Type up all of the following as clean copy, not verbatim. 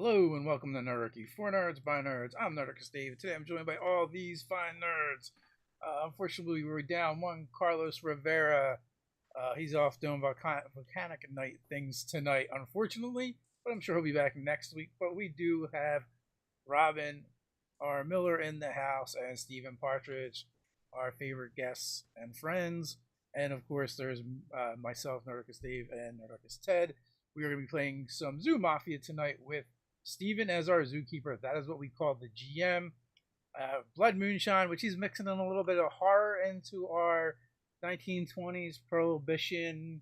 Hello and welcome to Nerdarchy. For nerds, by nerds, I'm Nerdarchy Steve. Today I'm joined by all these fine nerds. Unfortunately, we're down one Carlos Rivera. He's off doing volcanic night things tonight, unfortunately, but I'm sure he'll be back next week. But we do have Robin R. Miller in the house and Stephen Partridge, our favorite guests and friends. And of course, there's myself, Nerdarchy Steve, and Nerdarchy Ted. We are going to be playing some Zoo Mafia tonight with Steven as our zookeeper. That is what we call the GM. Blood Moonshine, which he's mixing in a little bit of horror into our 1920s Prohibition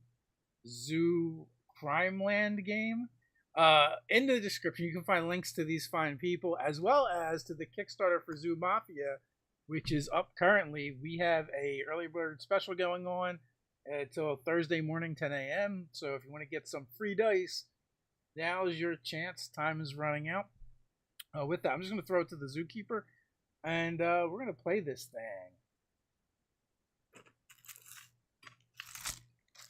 zoo crime land game. In the description, you can find links to these fine people as well as to the Kickstarter for Zoo Mafia, which is up currently. We have a early bird special going on until Thursday morning, 10 a.m. So if you want to get some free dice, now is your chance. Time is running out. With that, I'm just going to throw it to the zookeeper, and we're going to play this thing.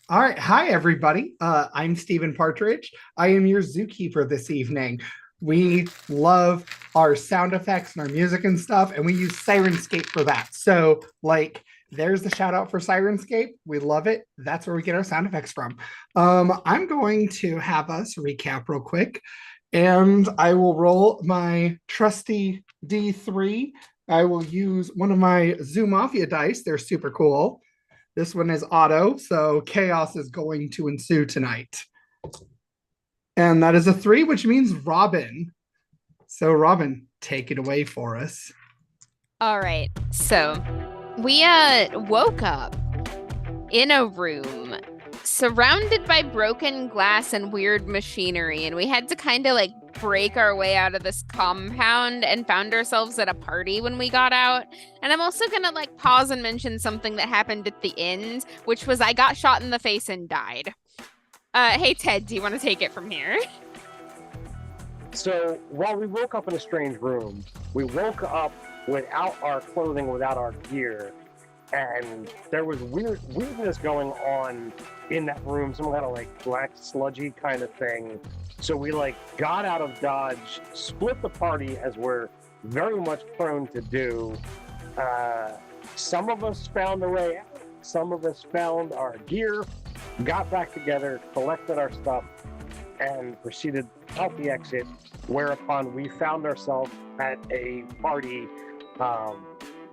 All right. Hi, everybody. I'm Stephen Partridge. I am your zookeeper this evening. We love our sound effects and our music and stuff, and we use Sirenscape for that. So, there's the shout out for Sirenscape. We love it. That's where we get our sound effects from. I'm going to have us recap real quick, and I will roll my trusty D3. I will use one of my Zoo Mafia dice. They're super cool. This one is auto, so chaos is going to ensue tonight. And that is a 3, which means Robin. So, Robin, take it away for us. All right. So, we woke up in a room surrounded by broken glass and weird machinery, and we had to kind of break our way out of this compound and found ourselves at a party when we got out. And I'm also gonna pause and mention something that happened at the end, which was I got shot in the face and died. Hey Ted, do you want to take it from here? So while we woke up in a strange room, we woke up without our clothing, without our gear, and there was weirdness going on in that room, some kind of black sludgy kind of thing. So we got out of Dodge, split the party as we're very much prone to do. Some of us found a way out, some of us found our gear, got back together, collected our stuff, and proceeded out the exit, whereupon we found ourselves at a party.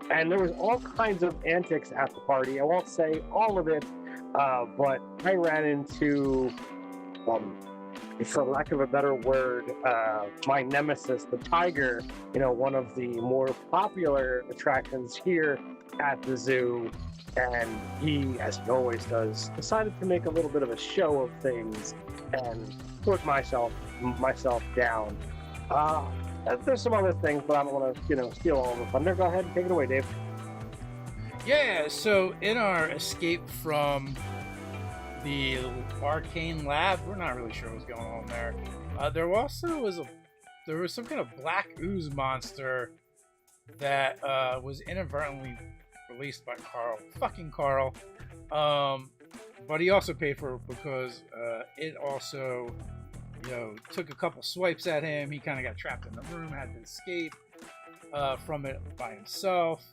And there was all kinds of antics at the party. I won't say all of it, but I ran into, for lack of a better word, my nemesis, the tiger, one of the more popular attractions here at the zoo. And he, as he always does, decided to make a little bit of a show of things and put myself down. There's some other things, but I don't want to, steal all the thunder. Go ahead and take it away, Dave. Yeah, so in our escape from the arcane lab, we're not really sure what's going on there. There also was some kind of black ooze monster that was inadvertently released by Carl. Fucking Carl. But he also paid for it because it also, took a couple swipes at him. He kind of got trapped in the room, had to escape from it by himself.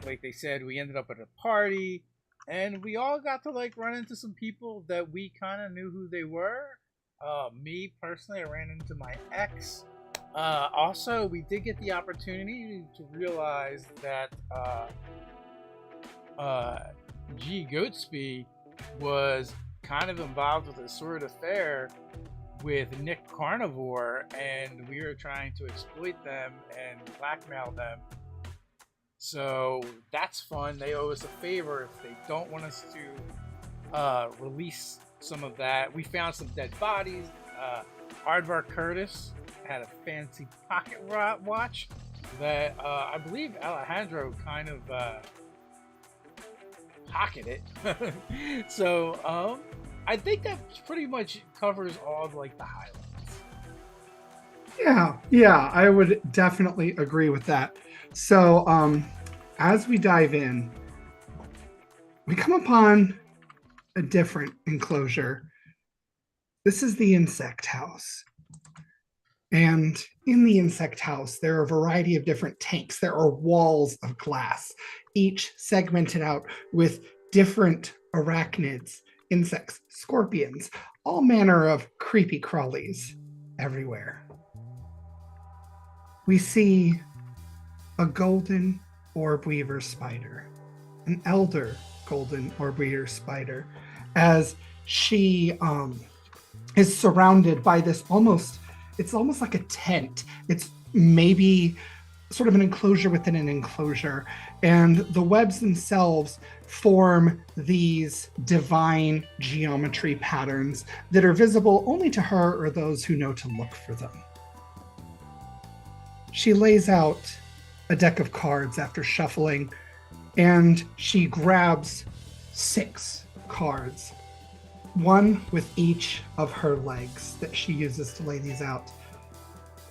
Like they said, we ended up at a party, and we all got to run into some people that we kind of knew who they were. Me personally, I ran into my ex. Also, we did get the opportunity to realize that G. Goatsby was kind of involved with a sort of affair with Nick Carnivore, and we were trying to exploit them and blackmail them. So that's fun. They owe us a favor if they don't want us to release some of that. We found some dead bodies. Aardvark Curtis had a fancy pocket watch that I believe Alejandro kind of pocketed. So I think that pretty much covers all of the highlights. Yeah, I would definitely agree with that. So as we dive in, we come upon a different enclosure. This is the insect house. And in the insect house, there are a variety of different tanks. There are walls of glass, each segmented out with different arachnids, insects, scorpions, all manner of creepy crawlies everywhere. We see a golden orb weaver spider, an elder golden orb weaver spider, as she is surrounded by this it's almost like a tent. It's maybe sort of an enclosure within an enclosure. And the webs themselves form these divine geometry patterns that are visible only to her or those who know to look for them. She lays out a deck of cards after shuffling, and she grabs 6 cards, one with each of her legs that she uses to lay these out,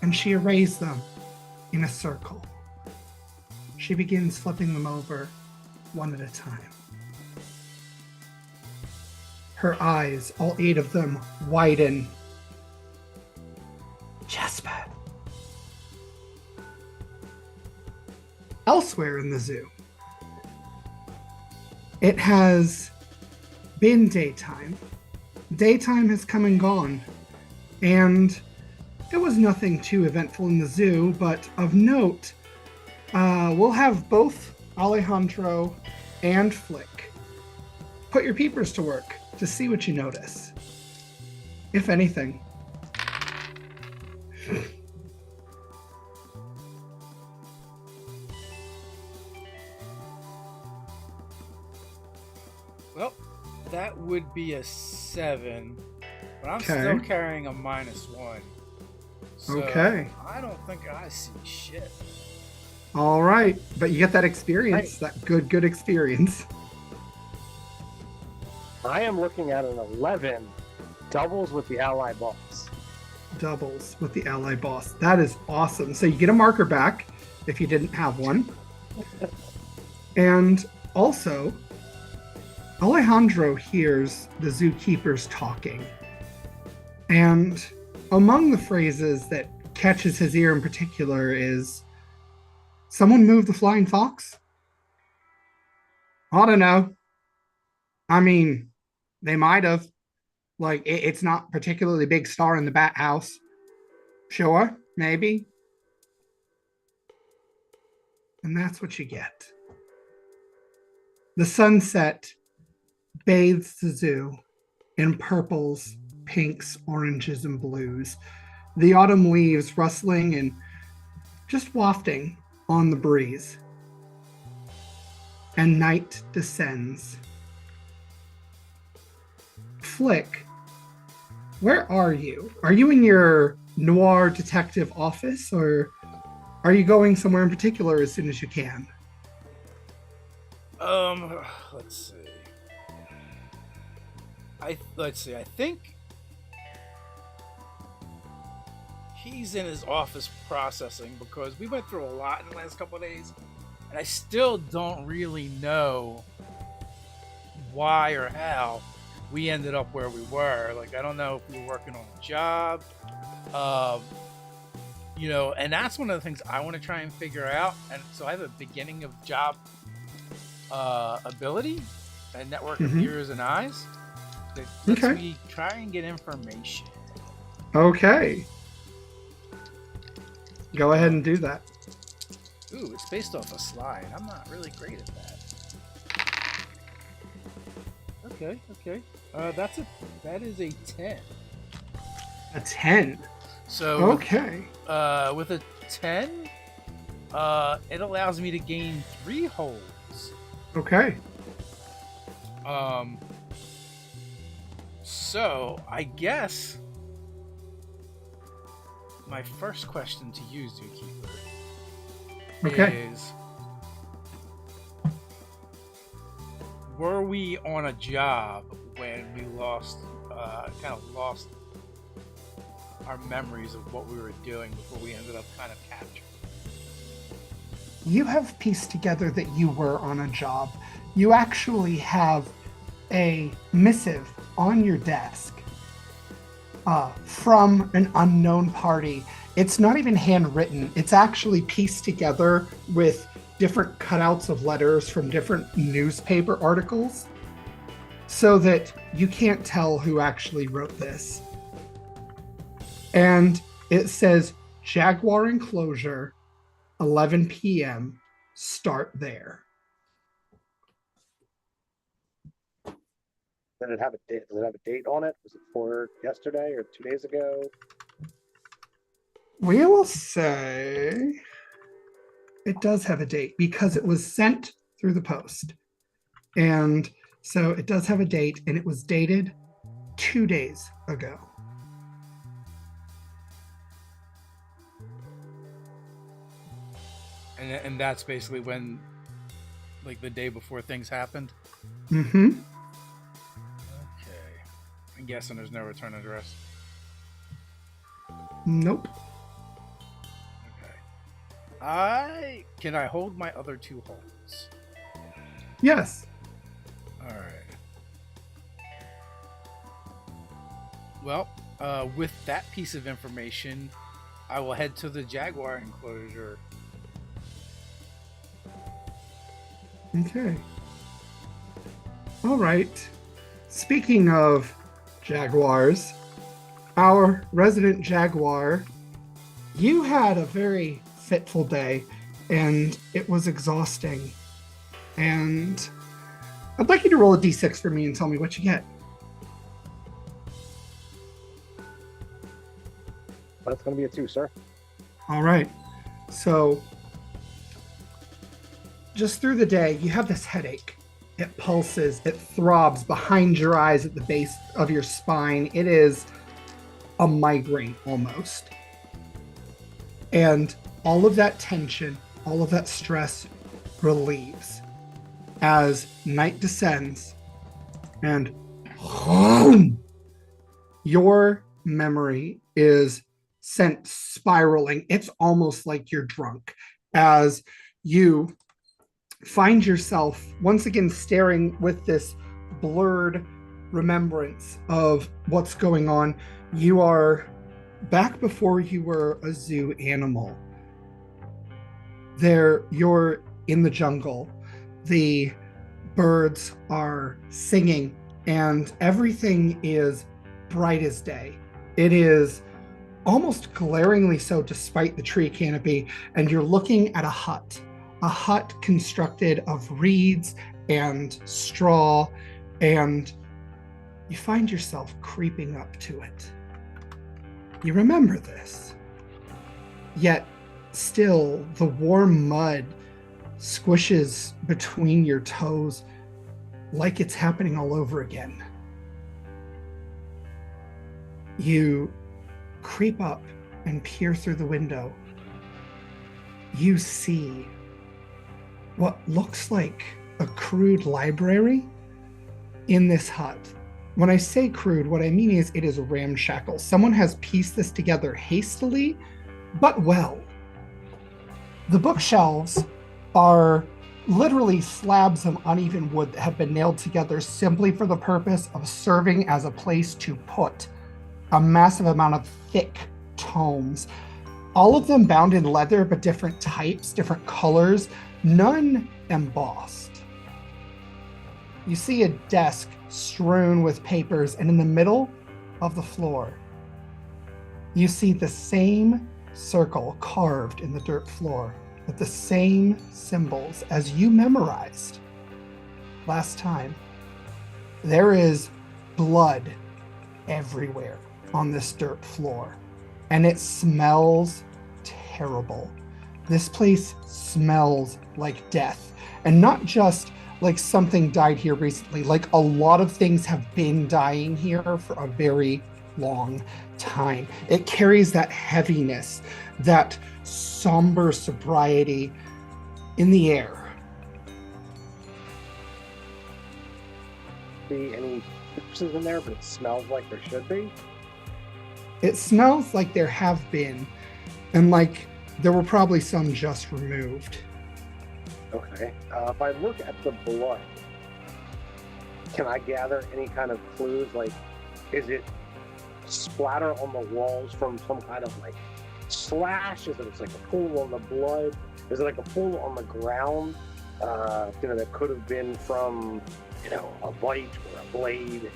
and she arrays them in a circle. She begins flipping them over one at a time. Her eyes, all 8 of them, widen. Jasper. Elsewhere in the zoo, it has been daytime. Daytime has come and gone, and it was nothing too eventful in the zoo, but of note, we'll have both Alejandro and Flick put your peepers to work to see what you notice, if anything. Well, that would be a 7, but I'm still carrying a -1. So Okay. I don't think I see shit. All right, but you get that experience, that good experience. I am looking at an 11, doubles with the ally boss. Doubles with the ally boss. That is awesome. So you get a marker back if you didn't have one. And also, Alejandro hears the zookeepers talking. And among the phrases that catches his ear in particular is, "Someone moved the flying fox?" "I don't know. I mean, they might have. Like, it's not particularly big star in the bat house. Sure, maybe." And that's what you get. The sunset bathes the zoo in purples, pinks, oranges, and blues. The autumn leaves rustling and just wafting on the breeze. And night descends. Flick, where are you? Are you in your noir detective office, or are you going somewhere in particular as soon as you can? Let's see. I think he's in his office processing, because we went through a lot in the last couple of days, and I still don't really know why or how we ended up where we were. Like, I don't know if we were working on a job, and that's one of the things I want to try and figure out. And so I have a beginning of job ability, a network of ears and eyes that lets me try and get information. Okay. Go ahead and do that. Ooh, it's based off a slide. I'm not really great at that. Okay. That is a 10. A 10. So okay. With a 10, it allows me to gain 3 holds. Okay. So I guess my first question to you, Zookeeper, is: were we on a job when we lost our memories of what we were doing before we ended up kind of captured? You have pieced together that you were on a job. You actually have a missive on your desk from an unknown party, It's not even handwritten. It's actually pieced together with different cutouts of letters from different newspaper articles so that you can't tell who actually wrote this. And it says Jaguar Enclosure, 11 p.m. Start there. Did it have a date? Does it have a date on it? Was it for yesterday or 2 days ago? We will say it does have a date because it was sent through the post. And so it does have a date, and it was dated 2 days ago. And that's basically when, like, the day before things happened? Mm-hmm. Okay. I'm guessing there's no return address. Nope. Okay. Can I hold my other 2 holds? Yes. Alright. Well, with that piece of information, I will head to the Jaguar Enclosure. Okay. All right. Speaking of jaguars, our resident jaguar, you had a very fitful day, and it was exhausting. And I'd like you to roll a d6 for me and tell me what you get. That's going to be a 2, sir. All right. So just through the day, you have this headache. It pulses, it throbs behind your eyes at the base of your spine. It is a migraine almost. And all of that tension, all of that stress relieves as night descends and your memory is sent spiraling. It's almost like you're drunk as you find yourself once again staring with this blurred remembrance of what's going on. You are back before you were a zoo animal. There, you're in the jungle. The birds are singing and everything is bright as day. It is almost glaringly so despite the tree canopy, and you're looking at a hut constructed of reeds and straw, and you find yourself creeping up to it. You remember this, yet still the warm mud squishes between your toes like it's happening all over again. You creep up and peer through the window. You see what looks like a crude library in this hut. When I say crude, what I mean is it is ramshackle. Someone has pieced this together hastily, but well. The bookshelves are literally slabs of uneven wood that have been nailed together simply for the purpose of serving as a place to put a massive amount of thick tomes. All of them bound in leather, but different types, different colors, none embossed. You see a desk strewn with papers, and in the middle of the floor, you see the same circle carved in the dirt floor with the same symbols as you memorized last time. There is blood everywhere on this dirt floor, and it smells terrible. This place smells like death, and not just like something died here recently. Like a lot of things have been dying here for a very long time. It carries that heaviness, that somber sobriety in the air. See any corpses in there, but it smells like there should be? It smells like there have been, and like there were probably some just removed. Okay. If I look at the blood, can I gather any kind of clues? Like, is it splatter on the walls from some kind of like slashes, and it's like a pool on the blood. Is it like a pool on the ground? That could have been from, a bite or a blade.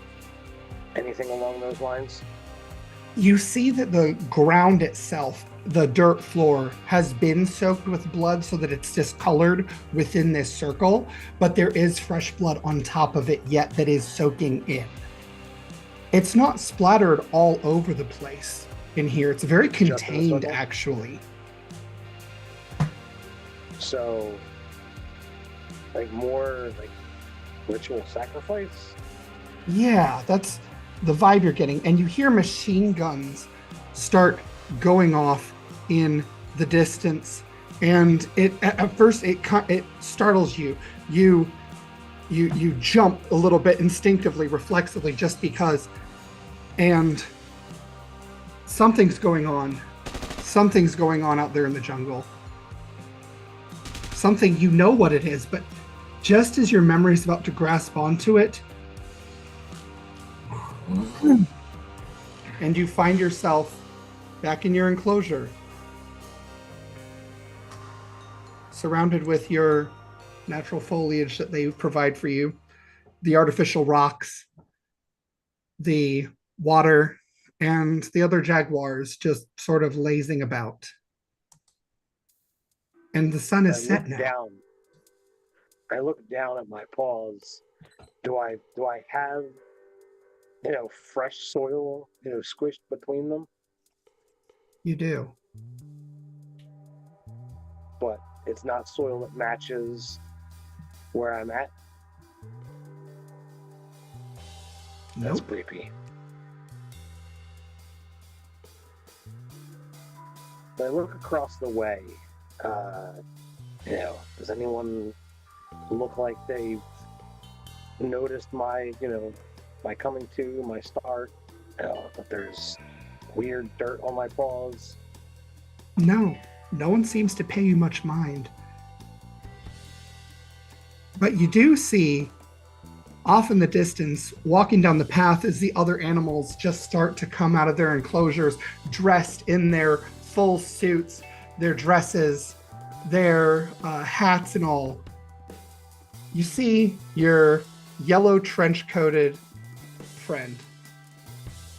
Anything along those lines? You see that the ground itself, the dirt floor, has been soaked with blood so that it's discolored within this circle, but there is fresh blood on top of it yet that is soaking in. It's not splattered all over the place in here. It's very contained, actually. So, more ritual sacrifice? Yeah, that's the vibe you're getting. And you hear machine guns start going off in the distance. And at first it startles you. You jump a little bit instinctively, reflexively, just because. And something's going on. Something's going on out there in the jungle. Something, you know what it is, but just as your memory's about to grasp onto it, and you find yourself back in your enclosure, surrounded with your natural foliage that they provide for you, the artificial rocks, the water, and the other jaguars just sort of lazing about. And the sun is set now. I look down at my paws. Do I have, fresh soil, squished between them? You do. But it's not soil that matches where I'm at? That's Nope. creepy. I look across the way. Does anyone look like they've noticed my coming to, my start? That there's weird dirt on my paws? No one seems to pay you much mind. But you do see, off in the distance, walking down the path, as the other animals just start to come out of their enclosures, dressed in their full suits, their dresses, their hats and all. You see your yellow trench-coated friend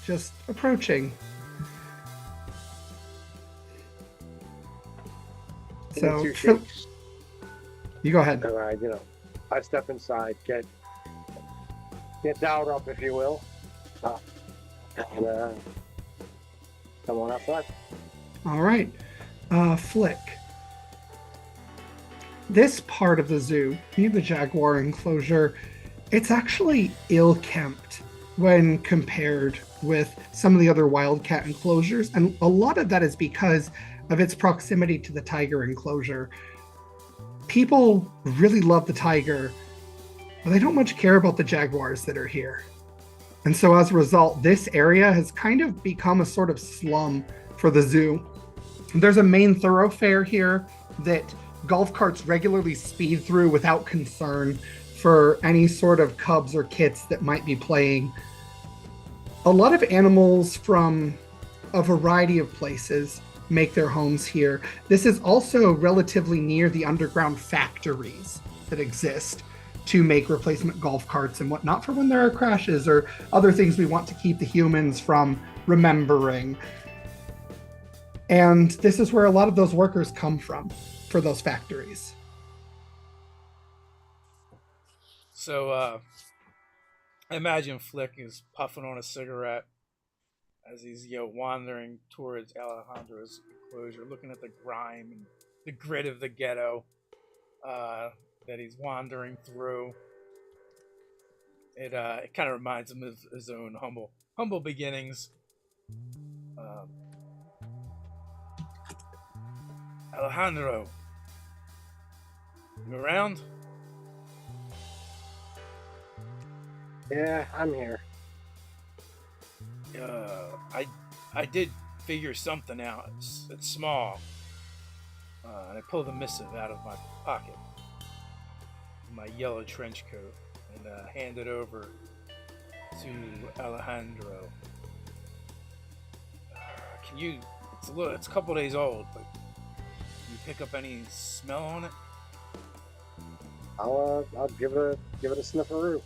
just approaching. So, you go ahead. All right, I step inside, get dialed up, if you will, and come on outside. All right, Flick. This part of the zoo, near the jaguar enclosure, it's actually ill-kept when compared with some of the other wildcat enclosures, and a lot of that is because of its proximity to the tiger enclosure. People really love the tiger, but they don't much care about the jaguars that are here. And so as a result, this area has kind of become a sort of slum for the zoo. There's a main thoroughfare here that golf carts regularly speed through without concern for any sort of cubs or kits that might be playing. A lot of animals from a variety of places make their homes here. This is also relatively near the underground factories that exist to make replacement golf carts and whatnot for when there are crashes or other things we want to keep the humans from remembering. And this is where a lot of those workers come from for those factories. So, I imagine Flick is puffing on a cigarette as he's, wandering towards Alejandro's enclosure, looking at the grime and the grit of the ghetto that he's wandering through. It kind of reminds him of his own humble beginnings. Alejandro, you around? Yeah, I'm here. I did figure something out. It's small. And I pulled the missive out of my pocket, my yellow trench coat, and hand it over to Alejandro. It's a couple days old, but you pick up any smell on it? I'll give it a snifferoo.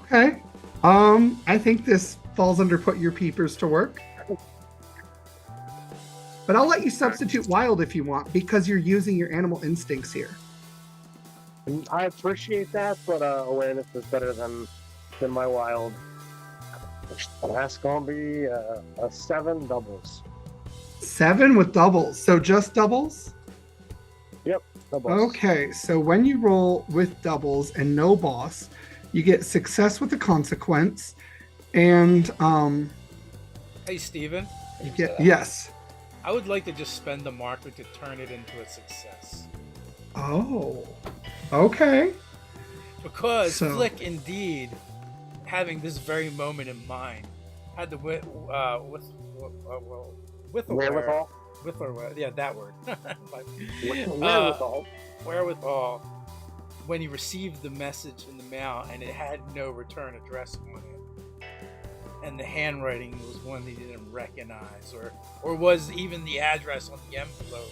Okay. I think this falls under put your peepers to work. But I'll let you substitute wild if you want, because you're using your animal instincts here. I appreciate that, but awareness is better than my wild. That's gonna be a 7 doubles. 7 with doubles. So just doubles? Yep, doubles. Okay, so when you roll with doubles and no boss, you get success with a consequence, and Hey, Steven. you get yes. I would like to just spend the marker to turn it into a success. Oh, okay. Because So- Flick, indeed, having this very moment in mind, had the Wherewithal. yeah, that word. Wherewithal. Wherewithal. When he received the message in the mail and it had no return address on it, and the handwriting was one he didn't recognize, or was even the address on the envelope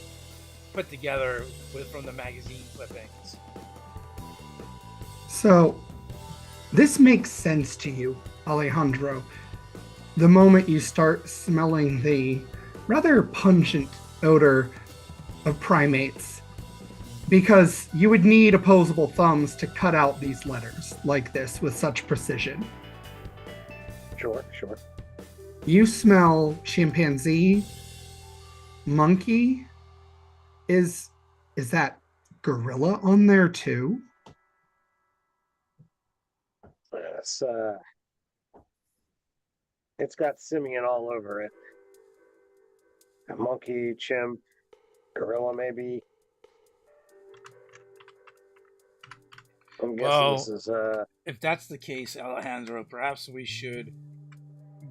put together from the magazine clippings. So this makes sense to you, Alejandro. The moment you start smelling the rather pungent odor of primates, because you would need opposable thumbs to cut out these letters like this with such precision. Sure. You smell chimpanzee, monkey. Is that gorilla on there too? It's got simian all over it. A monkey, chimp, gorilla, maybe. I'm guessing Well, this is if that's the case, Alejandro, perhaps we should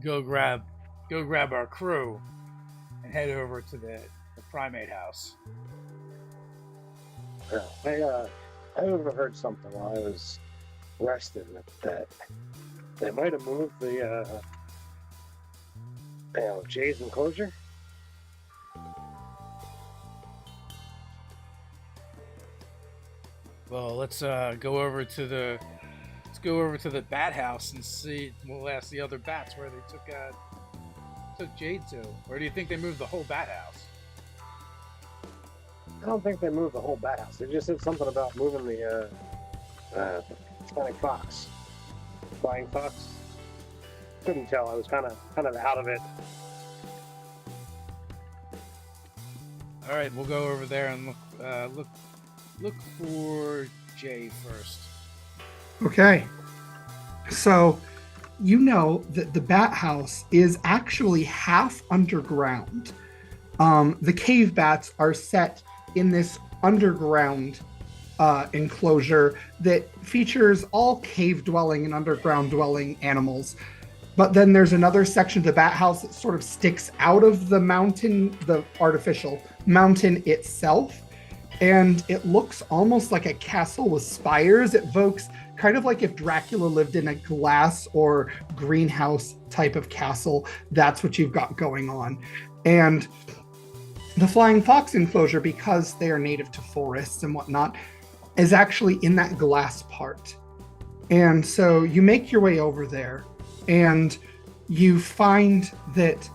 go grab our crew and head over to the primate house. I overheard something while I was resting that they might have moved the Jay's enclosure. Well, let's go over to the bat house and see. We'll ask the other bats where they took Jade to. Or do you think they moved the whole bat house? I don't think they moved the whole bat house. They just said something about moving the flying fox. Flying fox. Couldn't tell. I was kind of out of it. All right, we'll go over there and look for Jay first. Okay. So, you know that the bat house is actually half underground. The cave bats are set in this underground enclosure that features all cave dwelling and underground dwelling animals. But then there's another section of the bat house that sort of sticks out of the mountain, the artificial mountain itself. And it looks almost like a castle with spires. It evokes kind of like if Dracula lived in a glass or greenhouse type of castle. That's what you've got going on. And the flying fox enclosure, because they are native to forests and whatnot, is actually in that glass part. And so you make your way over there and you find that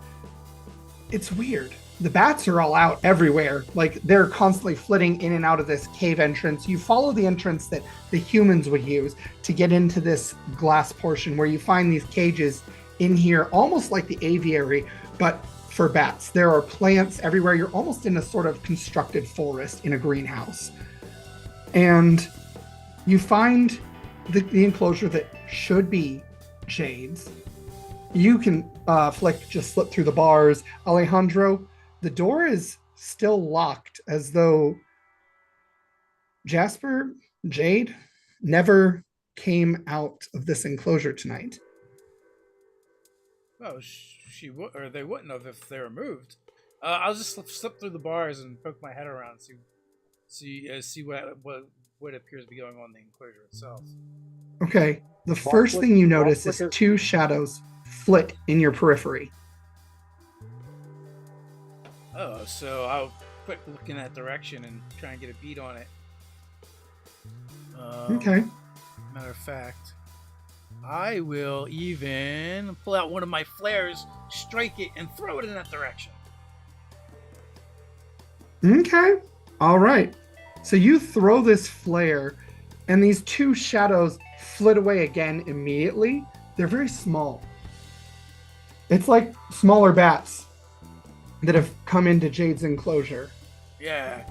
it's weird. The bats are all out everywhere. Like, they're constantly flitting in and out of this cave entrance. You follow the entrance that the humans would use to get into this glass portion where you find these cages in here, almost like the aviary, but for bats. There are plants everywhere. You're almost in a sort of constructed forest in a greenhouse. And you find the enclosure that should be Jade's. You can, Flick, just slip through the bars. Alejandro, the door is still locked, as though Jasper, Jade, never came out of this enclosure tonight. Oh, they wouldn't have if they were moved. I'll just slip through the bars and poke my head around, see what appears to be going on in the enclosure itself. Okay. The first thing you notice is two shadows flit in your periphery. Oh, so I'll quick look in that direction and try and get a beat on it. Okay. Matter of fact, I will even pull out one of my flares, strike it, and throw it in that direction. Okay. All right. So you throw this flare, and these two shadows flit away again immediately. They're very small. It's like smaller bats that have come into Jade's enclosure. Yeah.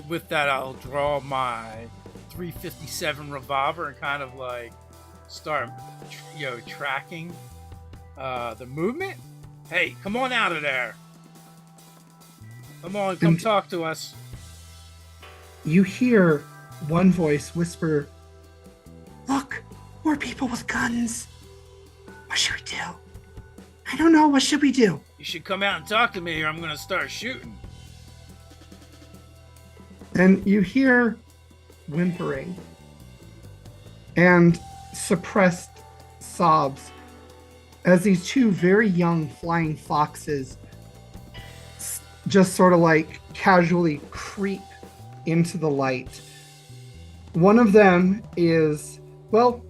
With that, I'll draw my 357 revolver and kind of like start, tracking the movement. Hey, come on out of there. Come on, come And- talk to us. You hear one voice whisper, "Look, more people with guns. What should we do? I don't know. What should we do?" You should come out and talk to me or I'm gonna start shooting. And you hear whimpering and suppressed sobs as these two very young flying foxes just sort of like casually creep into the light. One of them is, well,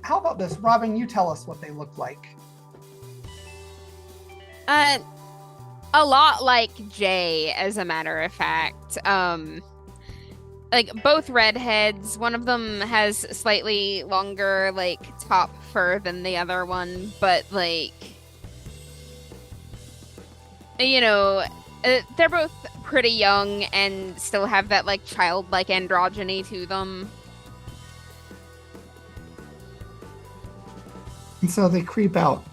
how about this? Robin, you tell us what they look like. A lot like Jay, as a matter of fact. Like both redheads. One of them has slightly longer, like, top fur than the other one, but like, they're both pretty young and still have that like childlike androgyny to them. And so they creep out.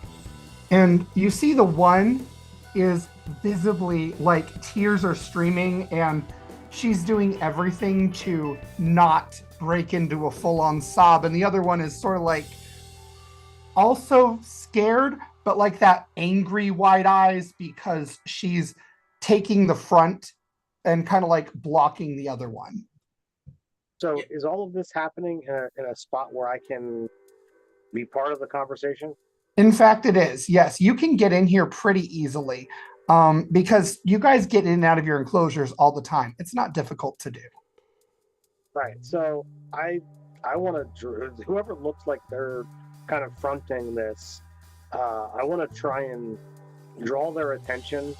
And you see the one is visibly like tears are streaming and she's doing everything to not break into a full-on sob. And the other one is sort of like also scared, but like that angry wide eyes because she's taking the front and kind of like blocking the other one. So is all of this happening in a spot where I can be part of the conversation? In fact, it is. Yes, you can get in here pretty easily because you guys get in and out of your enclosures all the time. It's not difficult to do. Right. So I want to, whoever looks like they're kind of fronting this, I want to try and draw their attention.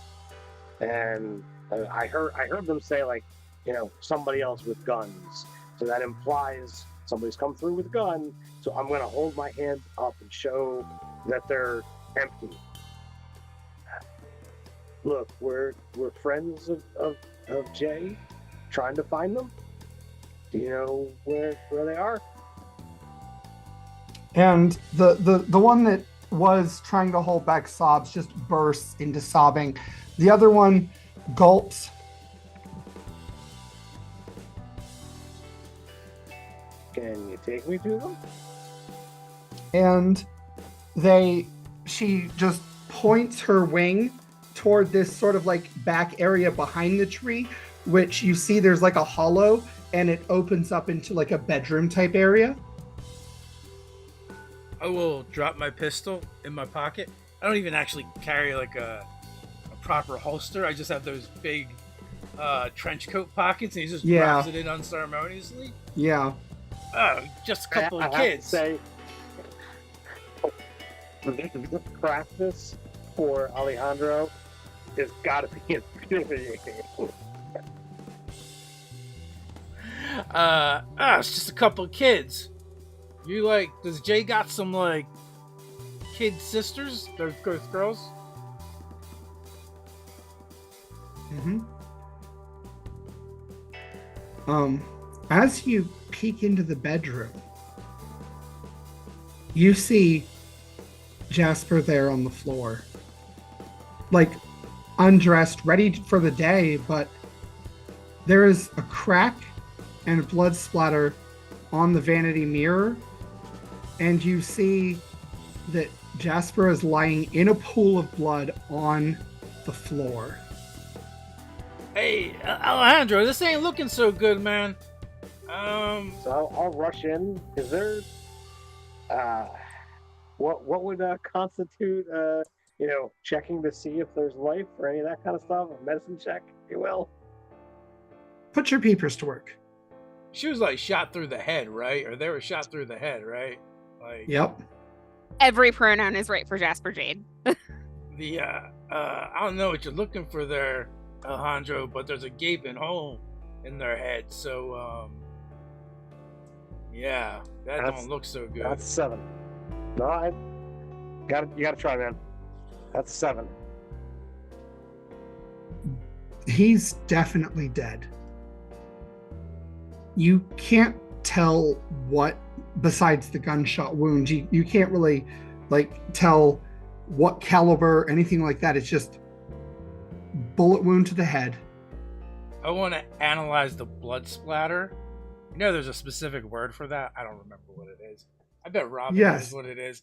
And I heard them say like, somebody else with guns. So that implies somebody's come through with a gun. So I'm going to hold my hand up and show that they're empty. Look, we're friends of Jay, trying to find them. Do you know where they are? And the one that was trying to hold back sobs just bursts into sobbing. The other one gulps. Can you take me to them? And she just points her wing toward this sort of like back area behind the tree, which you see there's like a hollow and it opens up into like a bedroom type area. I will drop my pistol in my pocket. I don't even actually carry like a proper holster. I just have those big trench coat pockets, and he just drops it in unceremoniously. Yeah. Oh, just a couple of kids. I have to say, the practice for Alejandro has got to be infuriating. It's just a couple of kids. You like, does Jay got some like kid sisters? They're girls? Mm-hmm. As you peek into the bedroom, you see Jasper there on the floor, like undressed, ready for the day, but there is a crack and a blood splatter on the vanity mirror, and you see that Jasper is lying in a pool of blood on the floor. Hey, Alejandro, this ain't looking so good, man. So I'll rush in. Is there, what would constitute checking to see if there's life or any of that kind of stuff. A medicine check, if you will. Put your peepers to work. She was like shot through the head, right? Or they were shot through the head, right? Like Yep. Every pronoun is right for Jasper Jade. I don't know what you're looking for there, Alejandro, but there's a gaping hole in their head. So, yeah, that don't look so good. That's 7. No, you gotta try, man. That's 7. He's definitely dead. You can't tell what, besides the gunshot wound, you can't really tell what caliber, anything like that. It's just bullet wound to the head. I want to analyze the blood splatter. There's a specific word for that. I don't remember what it is. I bet Robin knows what it is.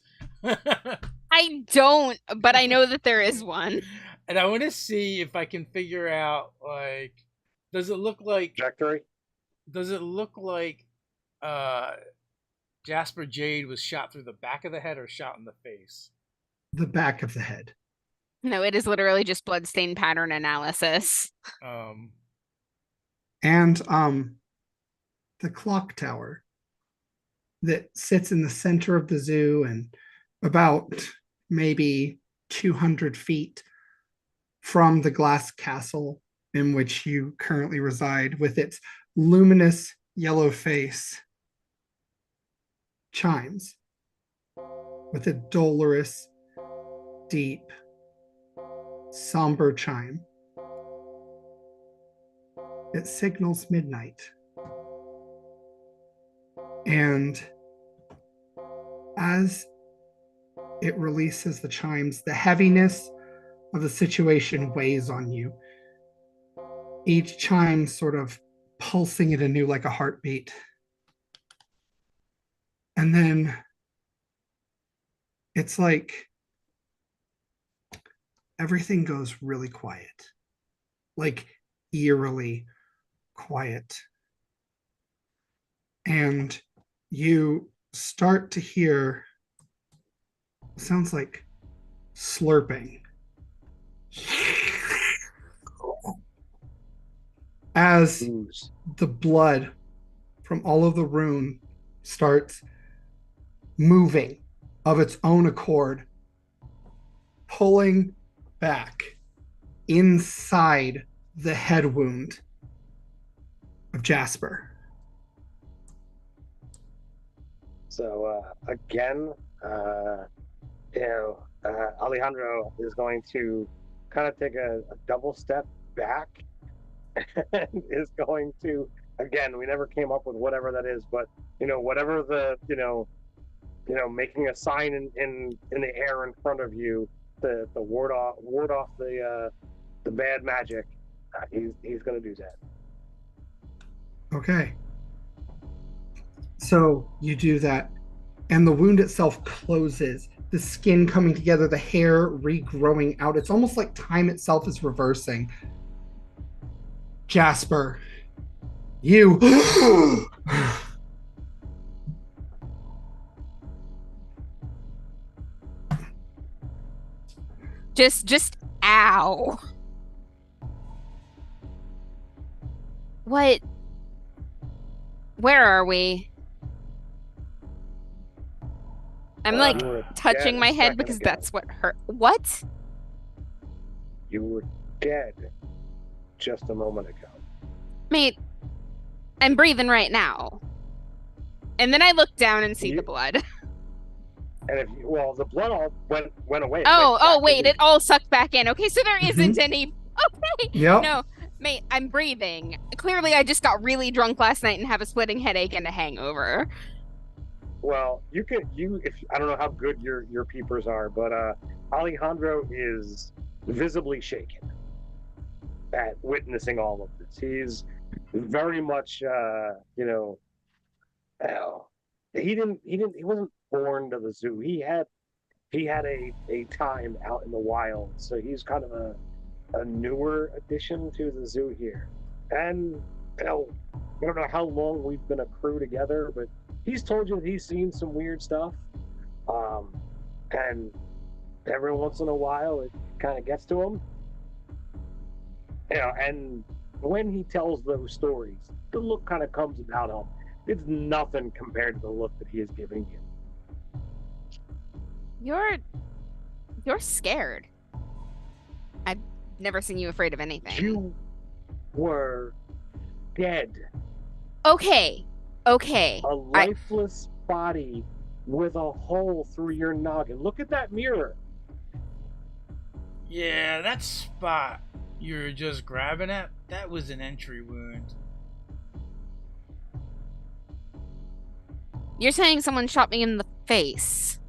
I don't, but I know that there is one. And I want to see if I can figure out, does it look like... Trajectory? Does it look like Jasper Jade was shot through the back of the head or shot in the face? The back of the head. No, it is literally just bloodstain pattern analysis. And the clock tower that sits in the center of the zoo and about maybe 200 feet from the glass castle in which you currently reside, with its luminous yellow face, chimes with a dolorous, deep, somber chime. It signals midnight. And as it releases the chimes, the heaviness of the situation weighs on you. Each chime sort of pulsing it anew like a heartbeat. And then it's like everything goes really quiet, like eerily quiet. And you start to hear, sounds like slurping. As the blood from all of the rune starts moving of its own accord, pulling back inside the head wound of Jasper. So again, Alejandro is going to kind of take a double step back and is going to, again, we never came up with whatever that is, but whatever the making a sign in the air in front of you to ward off the bad magic. He's going to do that. Okay. So you do that, and the wound itself closes, the skin coming together, the hair regrowing out. It's almost like time itself is reversing. Jasper, you just ow. What? Where are we? I'm touching my head because that's what hurt. What? You were dead just a moment ago. Mate, I'm breathing right now. And then I look down and see the blood. And the blood all went away. Wait, it all sucked back in. Okay, so there isn't any. Okay. Yep. No, mate, I'm breathing. Clearly, I just got really drunk last night and have a splitting headache and a hangover. Well, if I don't know how good your peepers are, but Alejandro is visibly shaken at witnessing all of this. He's very much, he wasn't born to the zoo. He had a time out in the wild, so he's kind of a newer addition to the zoo here. And I don't know how long we've been a crew together, but he's told you that he's seen some weird stuff. And every once in a while it kind of gets to him. And when he tells those stories, the look kind of comes about him. It's nothing compared to the look that he is giving you. You're scared. I've never seen you afraid of anything. You were dead. Okay. A lifeless body with a hole through your noggin. Look at that mirror. Yeah, that spot you're just grabbing at, that was an entry wound. You're saying someone shot me in the face.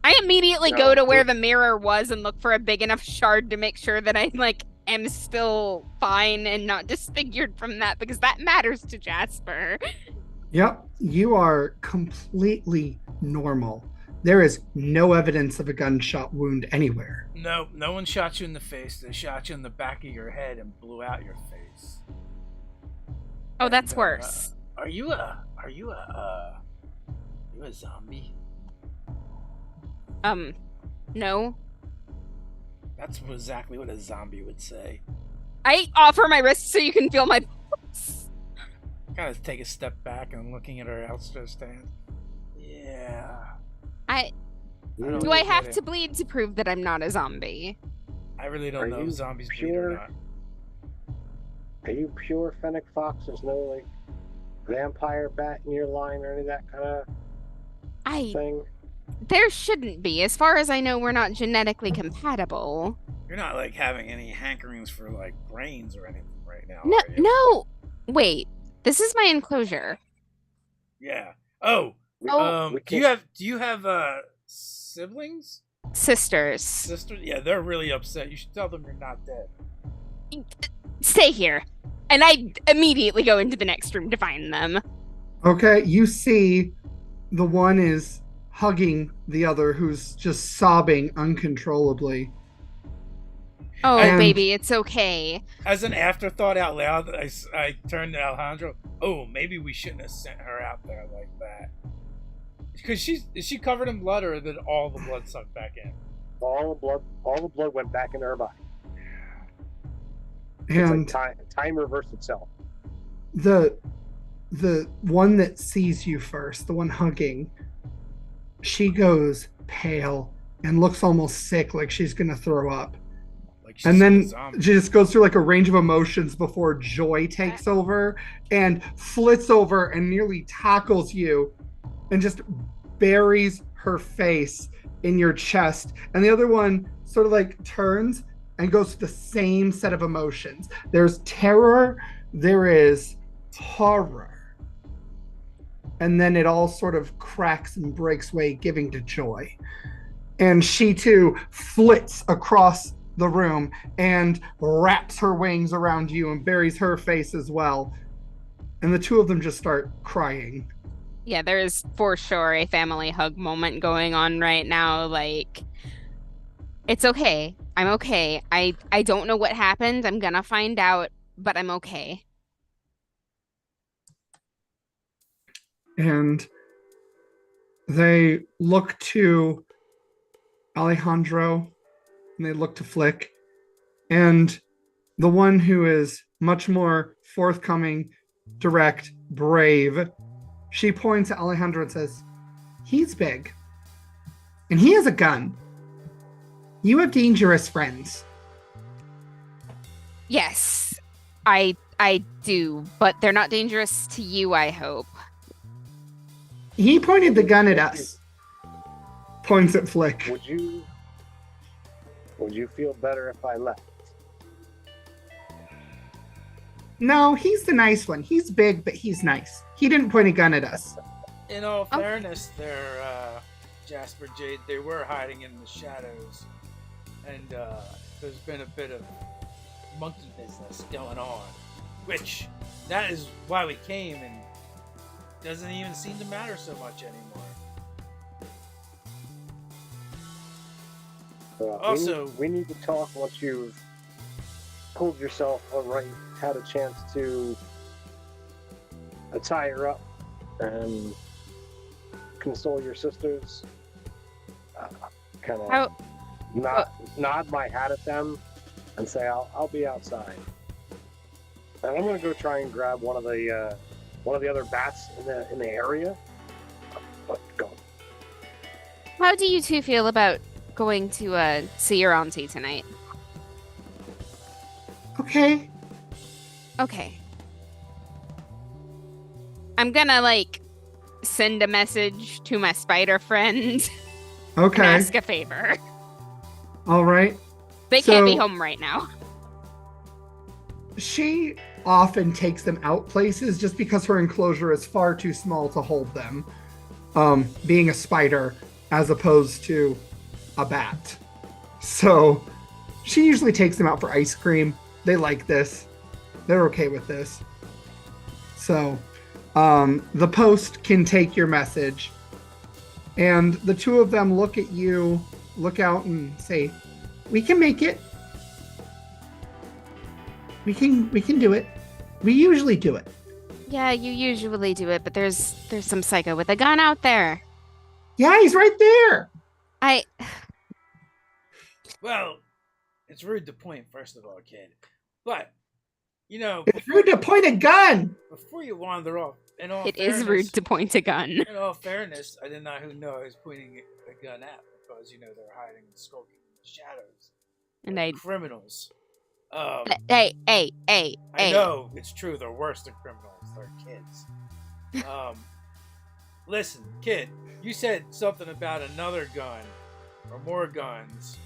I immediately No, go to where the mirror was and look for a big enough shard to make sure that I am still fine and not disfigured from that, because that matters to Jasper. Yep, you are completely normal. There is no evidence of a gunshot wound anywhere. No one shot you in the face. They shot you in the back of your head and blew out your face. Oh, that's worse. Are you a zombie? No. That's exactly what a zombie would say. I offer my wrist so you can feel my pulse. Kind of take a step back and looking at her outstretched hand. Yeah. Do I have to bleed to prove that I'm not a zombie? I really don't know if zombies bleed or not. Are you pure Fennec Fox? There's no vampire bat in your line or any of that kind of thing? There shouldn't be. As far as I know, we're not genetically compatible. You're not having any hankerings for brains or anything right now. No. Wait. This is my enclosure. Yeah. Oh. Do you have siblings? Sisters. Sisters? Yeah, they're really upset. You should tell them you're not dead. Stay here. And I immediately go into the next room to find them. Okay, you see the one is hugging the other who's just sobbing uncontrollably. Oh, baby, it's okay. As an afterthought out loud, I turned to Alejandro. Oh, maybe we shouldn't have sent her out there like that. Because is she covered in blood, or did all the blood suck back in? All the blood went back into her body. And it's time reversed itself. The one that sees you first, the one hugging, she goes pale and looks almost sick, like she's gonna throw up. And then she just goes through a range of emotions before joy takes over and flits over and nearly tackles you and just buries her face in your chest. And the other one sort of turns and goes through the same set of emotions. There's terror, there is horror. And then it all sort of cracks and breaks way, giving to joy. And she too flits across the room and wraps her wings around you and buries her face as well. And the two of them just start crying. Yeah, there is for sure a family hug moment going on right now. It's okay. I'm okay. I don't know what happened. I'm gonna find out, but I'm okay. And they look to Alejandro and they look to Flick, and the one who is much more forthcoming, direct, brave, she points at Alejandro and says, "He's big, and he has a gun. You have dangerous friends." Yes, I do, but they're not dangerous to you, I hope. He pointed the gun at us. Points at Flick. Would you feel better if I left? No, he's the nice one. He's big, but he's nice. He didn't point a gun at us. In all fairness, Jasper, Jade, they were hiding in the shadows, and there's been a bit of monkey business going on, which that is why we came, and doesn't even seem to matter so much anymore. Also, we need to talk once you've pulled yourself alright, had a chance to tie her up and console your sisters. nod my hat at them, and say, "I'll be outside." And I'm gonna go try and grab one of the other bats in the area. But go. How do you two feel about going to see your auntie tonight? Okay. Okay. I'm gonna send a message to my spider friend and Okay. ask a favor. All right. They can't be home right now. She often takes them out places just because her enclosure is far too small to hold them. Being a spider as opposed to a bat. So she usually takes them out for ice cream. They like this. They're okay with this. So the post can take your message. And the two of them look at you, look out and say, "We can make it. We can do it. We usually do it." Yeah, you usually do it, but there's some psycho with a gun out there. Yeah, he's right there. Well, it's rude to point, first of all, kid. But, It's rude to point a gun. before you wander off, It is rude to point a gun. In all fairness, I did not know I was pointing a gun at because, they're hiding and skulking in the shadows. And criminals. Hey. I know, it's true, they're worse than criminals. They're kids. Listen, kid, you said something about another gun or more guns.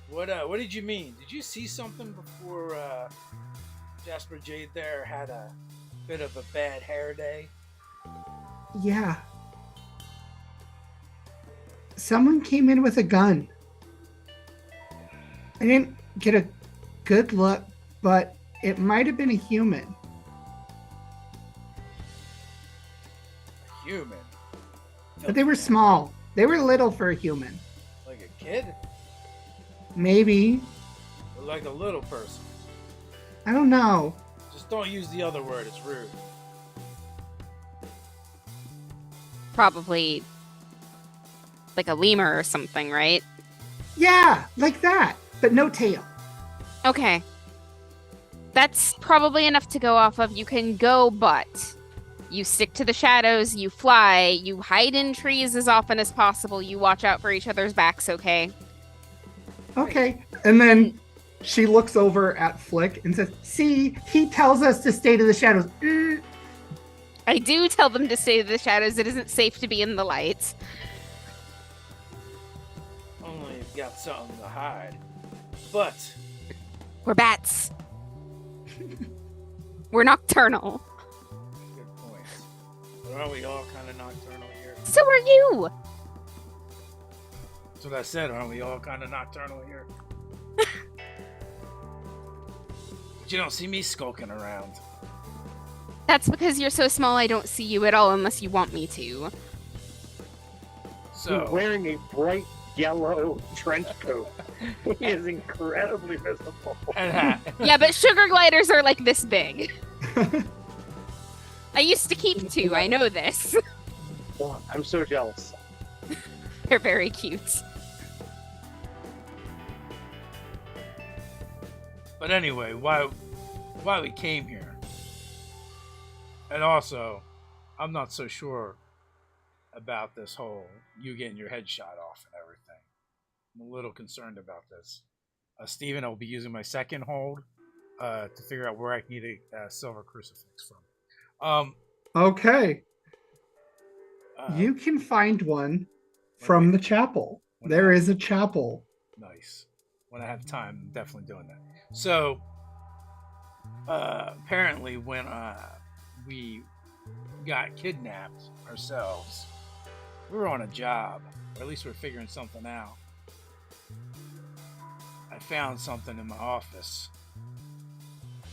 What did you mean? Did you see something before Jasper Jade there had a bit of a bad hair day? Yeah. Someone came in with a gun. I didn't get a good look, but it might have been a human. Human? But they were small. They were little for a human. Like a kid? Maybe. Or like a little person? I don't know. Just don't use the other word, it's rude. Probably like a lemur or something, right? Yeah, like that, but no tail. Okay. That's probably enough to go off of. You can go, but you stick to the shadows, you fly, you hide in trees as often as possible, you watch out for each other's backs, okay? Okay. And then she looks over at Flick and says, "See, he tells us to stay to the shadows." I do tell them to stay to the shadows. It isn't safe to be in the light. Only you've got something to hide. But We're bats. We're nocturnal. good point. But aren't we all kind of nocturnal here? So are you. That's what I said. Aren't we all kind of nocturnal here? But you don't see me skulking around. That's because you're so small I don't see you at all unless you want me to. So He's wearing a bright yellow trench coat. He is incredibly visible. and hat. Yeah, but sugar gliders are like this big. I used to keep two. I know this. Oh, I'm so jealous. They're very cute. But anyway, why we came here? And also, I'm not so sure about this whole you getting your head shot off and everything. I'm a little concerned about this. Steven, I'll be using my second hold to figure out where I can get a silver crucifix from. Okay. You can find one from the chapel. There is a chapel. Nice. When I have time, I'm definitely doing that. So, apparently when we got kidnapped ourselves, we were on a job, or at least we were figuring something out. I found something in my office,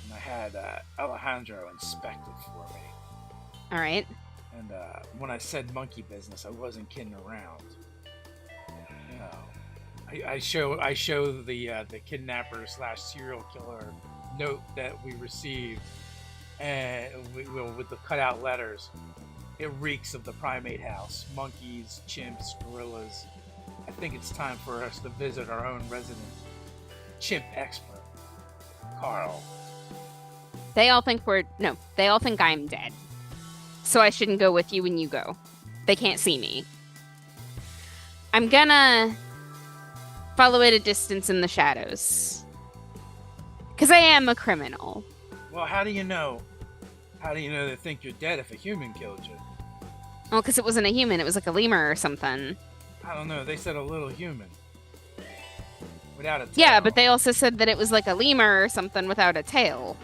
and I had Alejandro inspect it for me. All right. And when I said monkey business, I wasn't kidding around. You know, I show the kidnapper / serial killer note that we received, and with the cutout letters, it reeks of the primate house: monkeys, chimps, gorillas. I think it's time for us to visit our own resident chimp expert, Carl. They all think I'm dead. So I shouldn't go with you when you go. They can't see me. I'm gonna follow at a distance in the shadows. Because I am a criminal. Well, how do you know? How do you know they think you're dead if a human killed you? Well, because it wasn't a human. It was like a lemur or something. I don't know. They said a little human. Without a tail. Yeah, but they also said that it was like a lemur or something without a tail.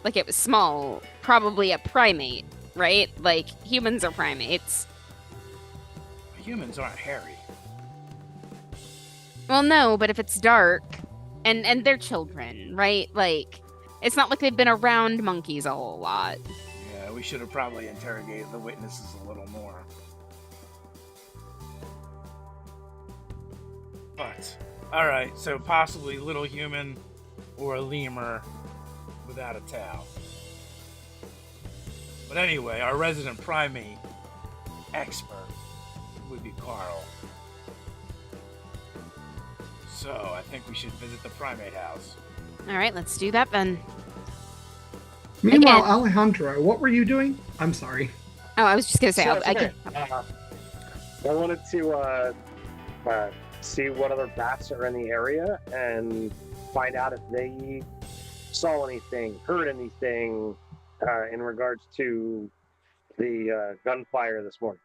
Like it was small. Probably a primate, right? Like humans are primates. Humans aren't hairy. Well, no, but if it's dark, and they're children, right? Like, it's not like they've been around monkeys a whole lot. Yeah, we should have probably interrogated the witnesses a little more. But, alright, so possibly little human or a lemur without a tail. But anyway, our resident primate expert would be Carl. So, I think we should visit the primate house. All right, let's do that then. Meanwhile, Again. Alejandro, what were you doing? I'm sorry. Oh, I was just gonna say, I wanted to see what other bats are in the area and find out if they saw anything, heard anything in regards to the gunfire this morning.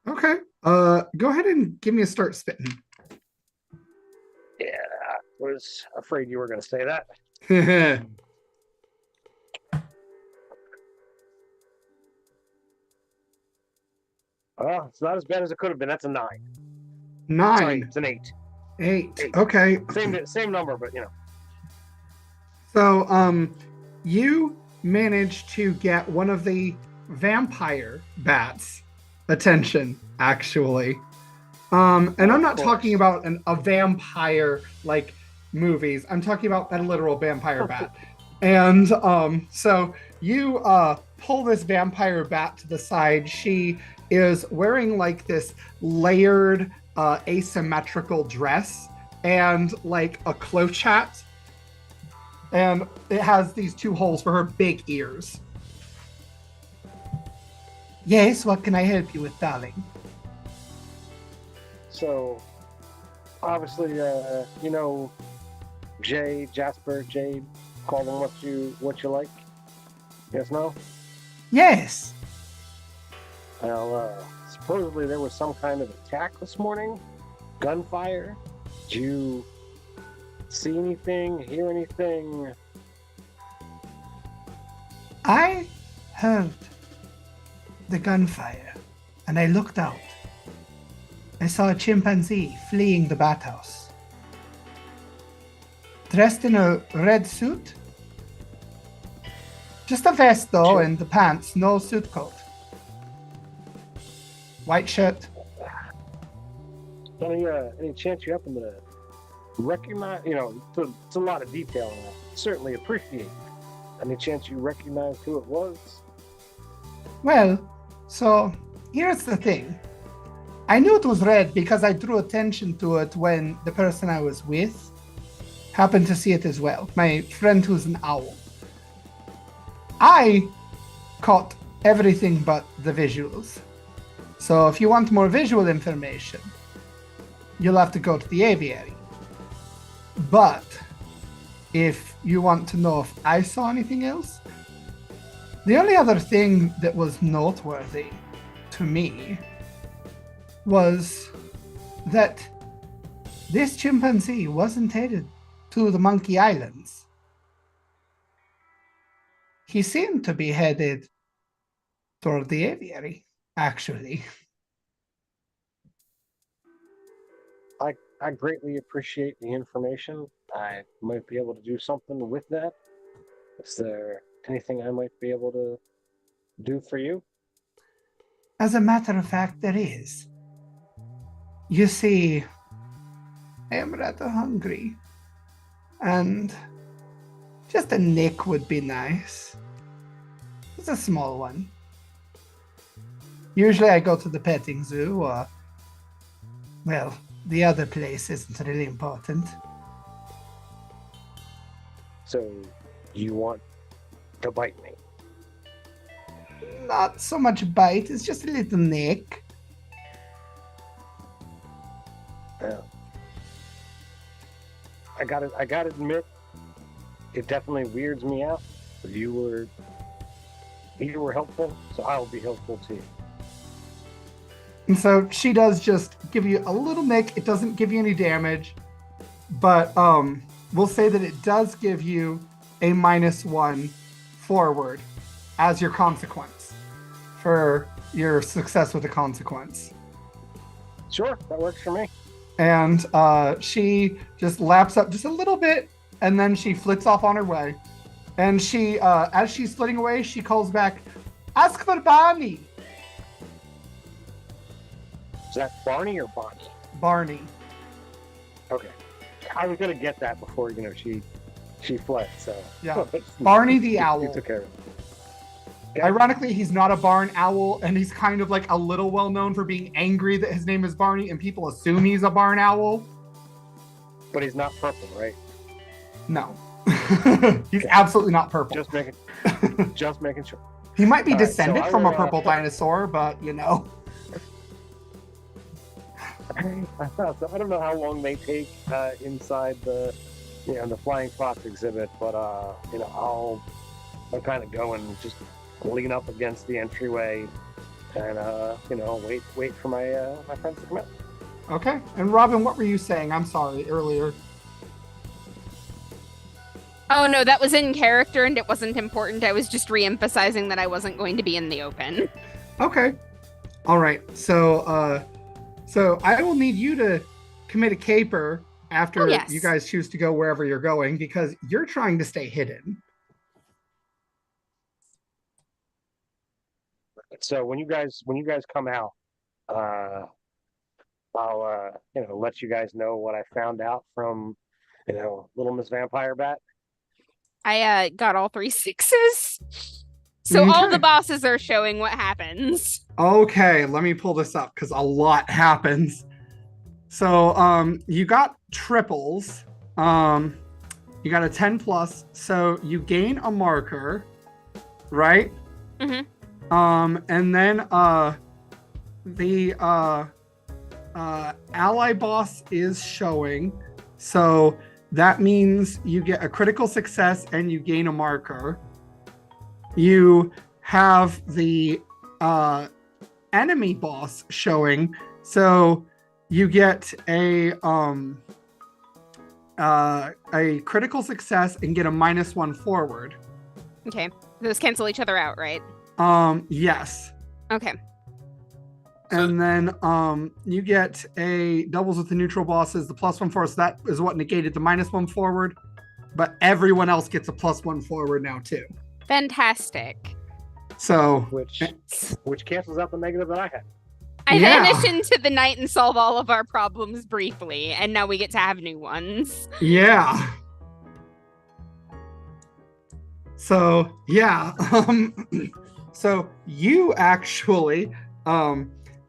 Okay. Go ahead and give me a start spitting. Yeah, I was afraid you were going to say that. Well, it's not as bad as it could have been. That's a 9. 9. Sorry, it's an 8. 8. 8. Okay. Same number, but you know. So, you managed to get one of the vampire bats' attention, actually. And I'm not talking about a vampire like movies. I'm talking about a literal vampire bat. And so you pull this vampire bat to the side. She is wearing like this layered asymmetrical dress and like a cloche hat. And it has these 2 holes for her big ears. Yes, what can I help you with, darling? So, obviously, you know, Jasper, Jade, call them what you like. Yes, no? Yes. Well, supposedly there was some kind of attack this morning, gunfire. Did you see anything, hear anything? I heard the gunfire, and I looked out. I saw a chimpanzee fleeing the bathhouse. Dressed in a red suit. Just a vest, though, and the pants, no suit coat. White shirt. Any chance you happen to recognize, you know, it's a lot of detail, and I certainly appreciate. Any chance you recognize who it was? Well, so here's the thing. I knew it was red because I drew attention to it when the person I was with happened to see it as well. My friend who's an owl. I caught everything but the visuals. So if you want more visual information, you'll have to go to the aviary. But if you want to know if I saw anything else, the only other thing that was noteworthy to me was that this chimpanzee wasn't headed to the Monkey Islands. He seemed to be headed toward the aviary, actually. I greatly appreciate the information. I might be able to do something with that. Is there anything I might be able to do for you? As a matter of fact, there is. You see, I am rather hungry, and just a nick would be nice. It's a small one. Usually I go to the petting zoo, or, well, the other place isn't really important. So, you want to bite me? Not so much bite, it's just a little nick. Yeah. I gotta admit, it definitely weirds me out. But you were helpful, so I'll be helpful too. And so she does just give you a little nick. It doesn't give you any damage, but we'll say that it does give you a -1 forward as your consequence for your success with the consequence. Sure, that works for me. And she just laps up just a little bit, and then she flits off on her way. And she, as she's flitting away, she calls back, "Ask for Barney." Is that Barney or Bonnie? Barney. Okay. I was gonna get that before she fled. So Yeah, Barney the owl. You took care of it. Ironically, he's not a barn owl, and he's kind of like a little well known for being angry that his name is Barney, and people assume he's a barn owl. But he's not purple, right? No. He's absolutely not purple. Just making sure. He might be All right, descended so from a purple dinosaur, but you know. So I don't know how long they take inside the Flying Fox exhibit, but I'll kind of go and just lean up against the entryway and wait for my friends to come out. Okay. And Robin, what were you saying? I'm sorry, earlier. Oh no, that was in character and it wasn't important. I was just re-emphasizing that I wasn't going to be in the open. Okay. All right. So I will need you to commit a caper after you guys choose to go wherever you're going, because you're trying to stay hidden. So when you guys come out, I'll let you guys know what I found out from Little Miss Vampire Bat. I got all 3 6s. So Okay. all the bosses are showing what happens. Okay, let me pull this up because a lot happens. So you got triples. You got a 10+, so you gain a marker, right? Mm-hmm. And then the ally boss is showing, so that means you get a critical success and you gain a marker. You have the enemy boss showing, so you get a critical success and get a -1 forward. Okay. Those cancel each other out, right? Yes. Okay. And then you get a doubles with the neutral bosses, the +1 forward, so that is what negated the -1 forward. But everyone else gets a +1 forward now too. Fantastic. So which cancels out the negative that I had. I Yeah. vanish into the night and solve all of our problems briefly, and now we get to have new ones. yeah. So yeah. So you actually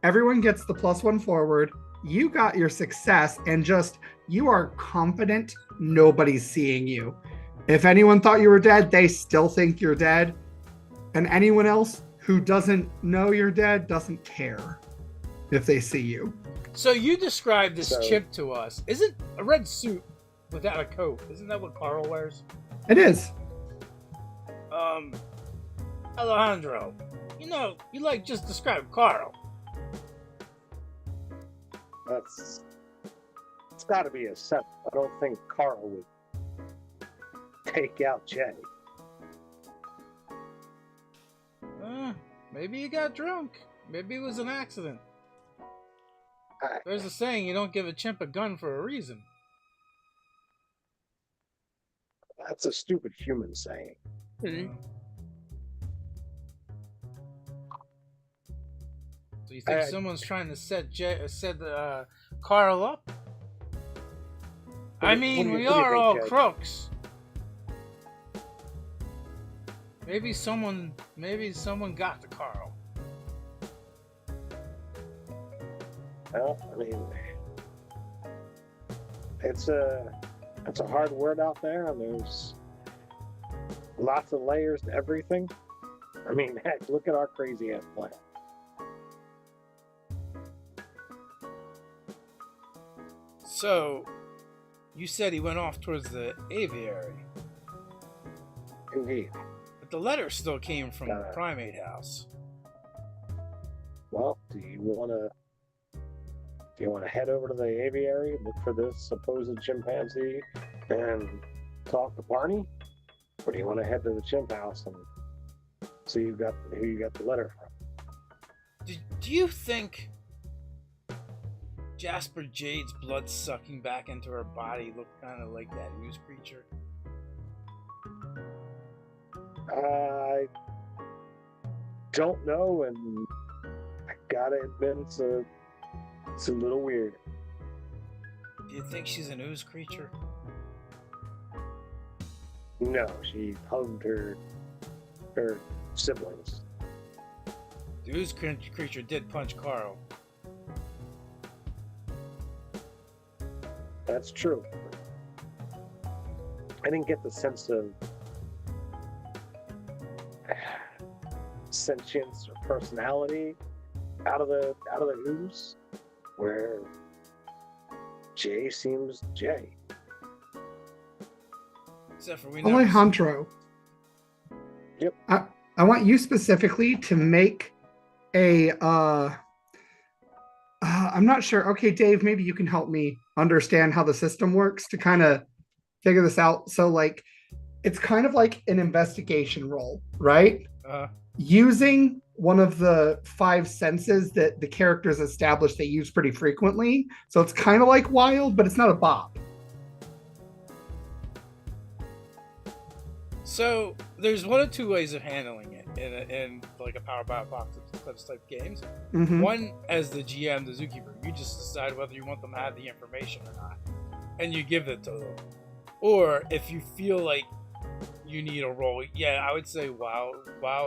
everyone gets the +1 forward. You got your success, and just you are confident nobody's seeing you. If anyone thought you were dead, they still think you're dead. And anyone else who doesn't know you're dead doesn't care if they see you. So you described this chimp to us. Isn't a red suit without a coat? Isn't that what Carl wears? It is. Alejandro, you just described Carl. It's got to be a set. I don't think Carl would take out Jay. Maybe he got drunk. Maybe it was an accident. There's a saying, you don't give a chimp a gun for a reason. That's a stupid human saying. Hmm. So you think someone's trying to set Carl up? I mean, we are all crooks. Maybe someone got to Carl. Well, I mean, It's a hard word out there, and there's lots of layers to everything. I mean, heck, look at our crazy ass plan. So, you said he went off towards the aviary, Indeed. but the letter still came from the primate house. Well, do you want to head over to the aviary, look for this supposed chimpanzee, and talk to Barney, or do you want to head to the chimp house and see who you got the letter from? Do you think Jasper Jade's blood sucking back into her body looked kind of like that ooze creature? I don't know, and I gotta admit it's a little weird. Do you think she's an ooze creature? No, she hugged her siblings. The ooze creature did punch Carl. That's true. I didn't get the sense of sentience or personality out of the ooze, where Jay seems Jay. Except for we know. Alejandro. Yep. I want you specifically to make a I'm not sure. Okay, Dave, maybe you can help me understand how the system works to kind of figure this out. So like it's kind of like an investigation role, right? Using one of the 5 senses that the characters establish they use pretty frequently. So it's kind of like Wild, but it's not a bop. So there's one of 2 ways of handling it in like a Power by Apocalypse type games. Mm-hmm. One, as the GM, the zookeeper, you just decide whether you want them to have the information or not, and you give it to them. Or if you feel like you need a roll, yeah, I would say wild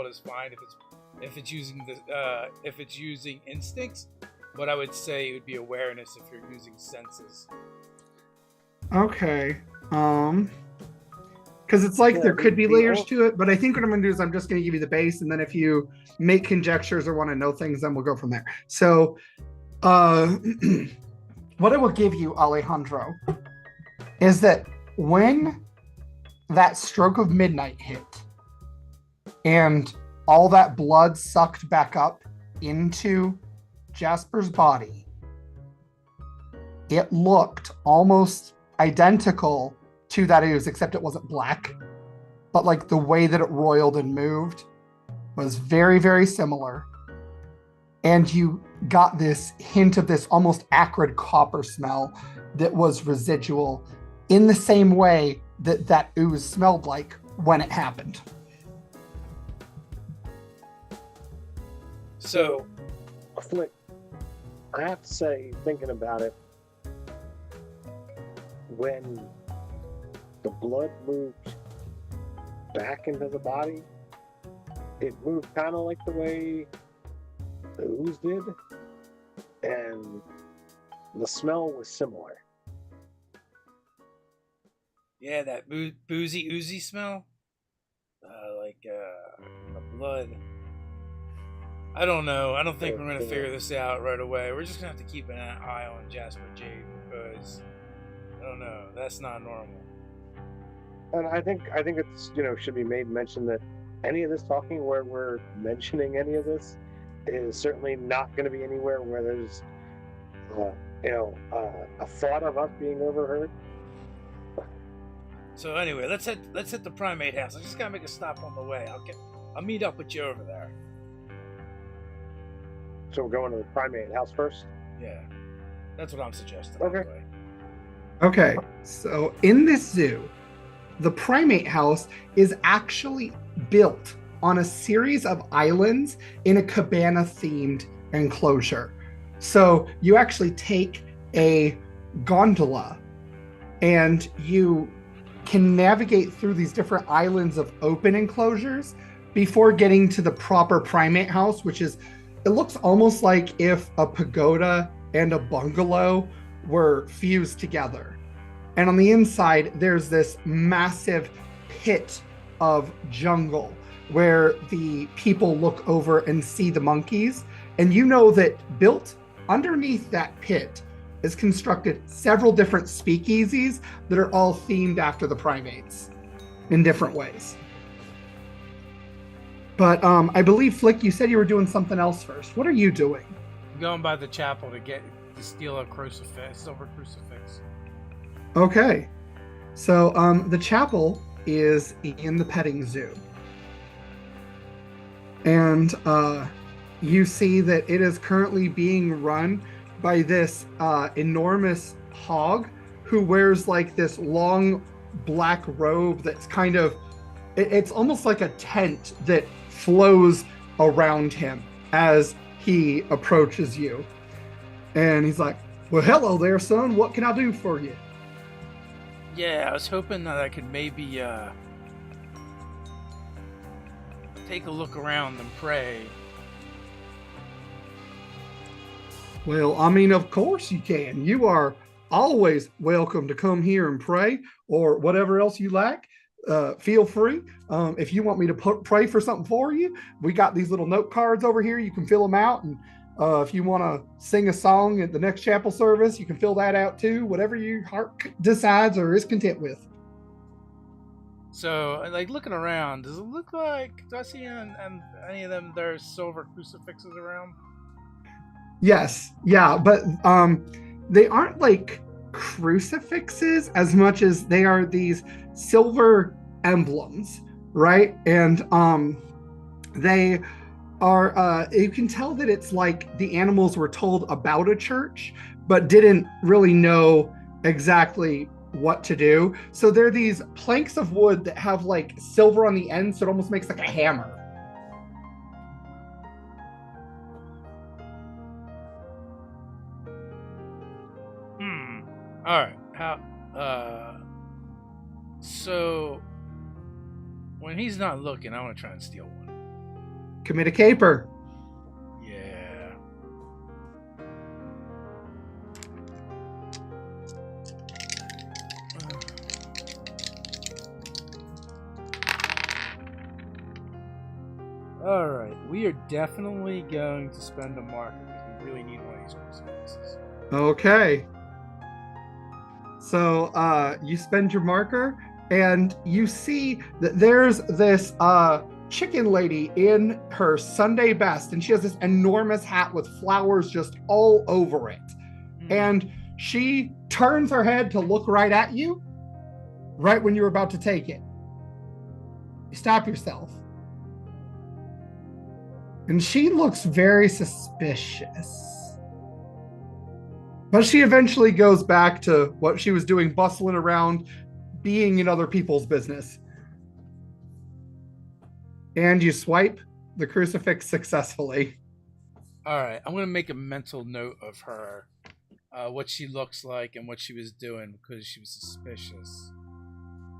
is fine if it's using instincts, but I would say it would be awareness if you're using senses. Okay. Because it's like there could be layers to it, but I think what I'm going to do is I'm just going to give you the base, and then if you make conjectures or want to know things, then we'll go from there. So, what I will give you, Alejandro, is that when that stroke of midnight hit and all that blood sucked back up into Jasper's body, it looked almost identical to that ooze, except it wasn't black. But like the way that it roiled and moved was very, very similar. And you got this hint of this almost acrid copper smell that was residual in the same way that that ooze smelled like when it happened. So, Flick, I have to say, thinking about it, when the blood moved back into the body, it moved kind of like the way the ooze did, and the smell was similar. yeah, that boozy, oozy smell, like the blood. I don't know. I don't think we're gonna figure this out right away. We're just gonna have to keep an eye on Jasper Jade because I don't know. That's not normal. And I think it's should be made mention that any of this talking where we're mentioning any of this is certainly not going to be anywhere where there's a thought of us being overheard. So anyway, let's hit the primate house. I just gotta make a stop on the way. I'll meet up with you over there. So we're going to the primate house first? Yeah, that's what I'm suggesting. Okay. Anyway. Okay, so in this zoo, the primate house is actually built on a series of islands in a cabana-themed enclosure. So you actually take a gondola and you can navigate through these different islands of open enclosures before getting to the proper primate house, which is, it looks almost like if a pagoda and a bungalow were fused together. And on the inside, there's this massive pit of jungle where the people look over and see the monkeys. And you know that built underneath that pit is constructed several different speakeasies that are all themed after the primates in different ways. But I believe, Flick, you said you were doing something else first. What are you doing? I'm going by the chapel to steal a crucifix, silver crucifix. Okay. So the chapel is in the petting zoo. And you see that it is currently being run by this enormous hog who wears like this long black robe that's kind of, it's almost like a tent that flows around him as he approaches you. And he's like, well, hello there, son. What can I do for you? Yeah, I was hoping that I could maybe take a look around and pray. Well, I mean, of course you can. You are always welcome to come here and pray or whatever else you like. Feel free. If you want me to pray for something for you, we got these little note cards over here. You can fill them out. And if you want to sing a song at the next chapel service, you can fill that out too. Whatever your heart decides or is content with. So, like, looking around, does it look like, do I see any of them, there's silver crucifixes around? Yes. Yeah. But they aren't like crucifixes as much as they are these silver emblems, right? And they are you can tell that it's like the animals were told about a church but didn't really know exactly what to do. So they're these planks of wood that have like silver on the end, so it almost makes like a hammer. All right. So when he's not looking, I want to try and steal one. Commit a caper. Yeah. All right. We are definitely going to spend a marker because we really need one of these crucifixes. Okay. So you spend your marker and you see that there's this chicken lady in her Sunday best, and she has this enormous hat with flowers just all over it. And she turns her head to look right at you right when you're about to take it. You stop yourself. And she looks very suspicious. But she eventually goes back to what she was doing, bustling around, being in other people's business. And you swipe the crucifix successfully. All right, I'm going to make a mental note of her, what she looks like and what she was doing because she was suspicious.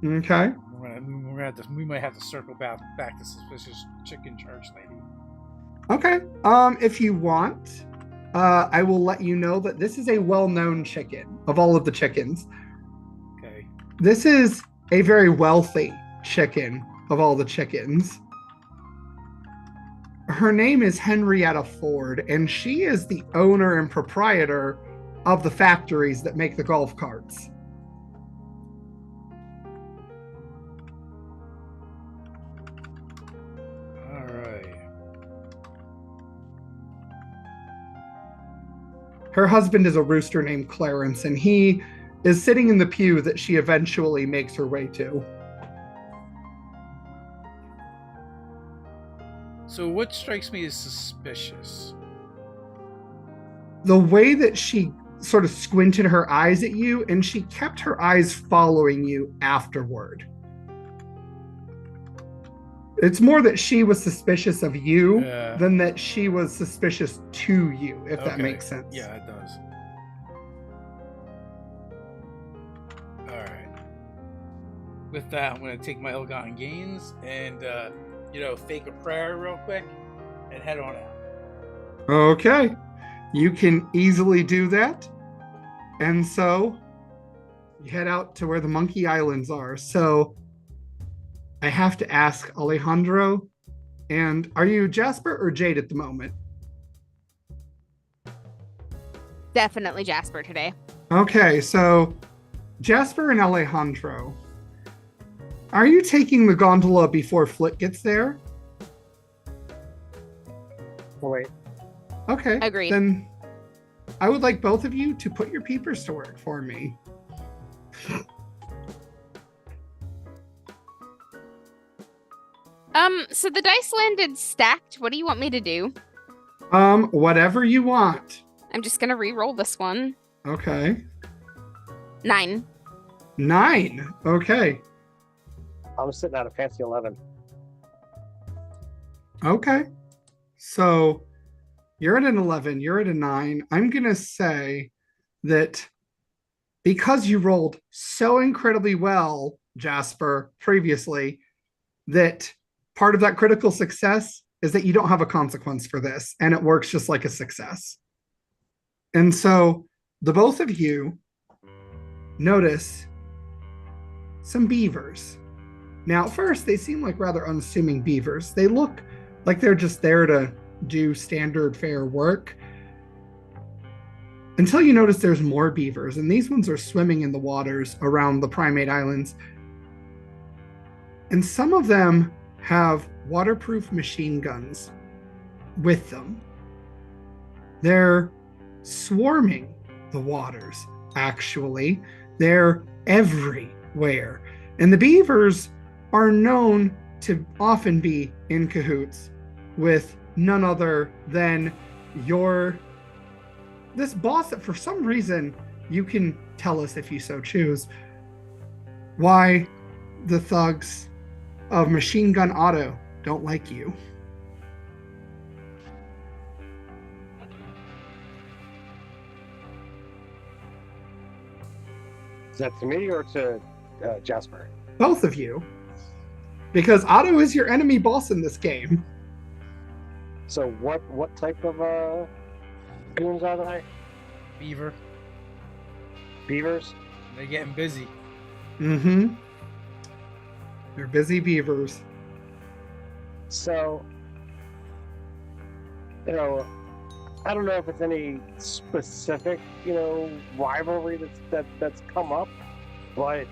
Okay. We might have to circle back to suspicious chicken church lady. Okay. If you want, I will let you know that this is a well-known chicken of all of the chickens. Okay. This is a very wealthy chicken of all the chickens. Her name is Henrietta Ford, and she is the owner and proprietor of the factories that make the golf carts. All right. Her husband is a rooster named Clarence, and he is sitting in the pew that she eventually makes her way to. So what strikes me as suspicious? The way that she sort of squinted her eyes at you, and she kept her eyes following you afterward. It's more that she was suspicious of you than that she was suspicious to you, if that makes sense. Yeah, it does. All right. With that, I'm going to take my ill-gotten gains and, fake a prayer real quick and head on out. Okay. You can easily do that. And so You head out to where the Monkey Islands are. So I have to ask Alejandro, and are you Jasper or Jade at the moment? Definitely Jasper today. Okay, so Jasper and Alejandro, are you taking the gondola before Flit gets there? Wait. Okay. Agreed. Then I would like both of you to put your peepers to work for me. So the dice landed stacked. What do you want me to do? Whatever you want. I'm just gonna re-roll this one. Okay. 9. 9. Okay. I'm sitting at a fancy 11. Okay. So you're at an 11, you're at a 9. I'm going to say that because you rolled so incredibly well, Jasper, previously, that part of that critical success is that you don't have a consequence for this, and it works just like a success. And so the both of you notice some beavers. Now, at first, they seem like rather unassuming beavers. They look like they're just there to do standard fare work. Until you notice there's more beavers, and these ones are swimming in the waters around the Primate Islands. And some of them have waterproof machine guns with them. They're swarming the waters, actually. They're everywhere. And the beavers are known to often be in cahoots with none other than this boss that for some reason you can tell us if you so choose why the thugs of Machine Gun Auto don't like you. Is that to me or to Jasper? Both of you. Because Otto is your enemy boss in this game. So what type of goons are they? Beaver. Beavers? They're getting busy. Mm-hmm. They're busy beavers. So, I don't know if it's any specific, rivalry that's come up, but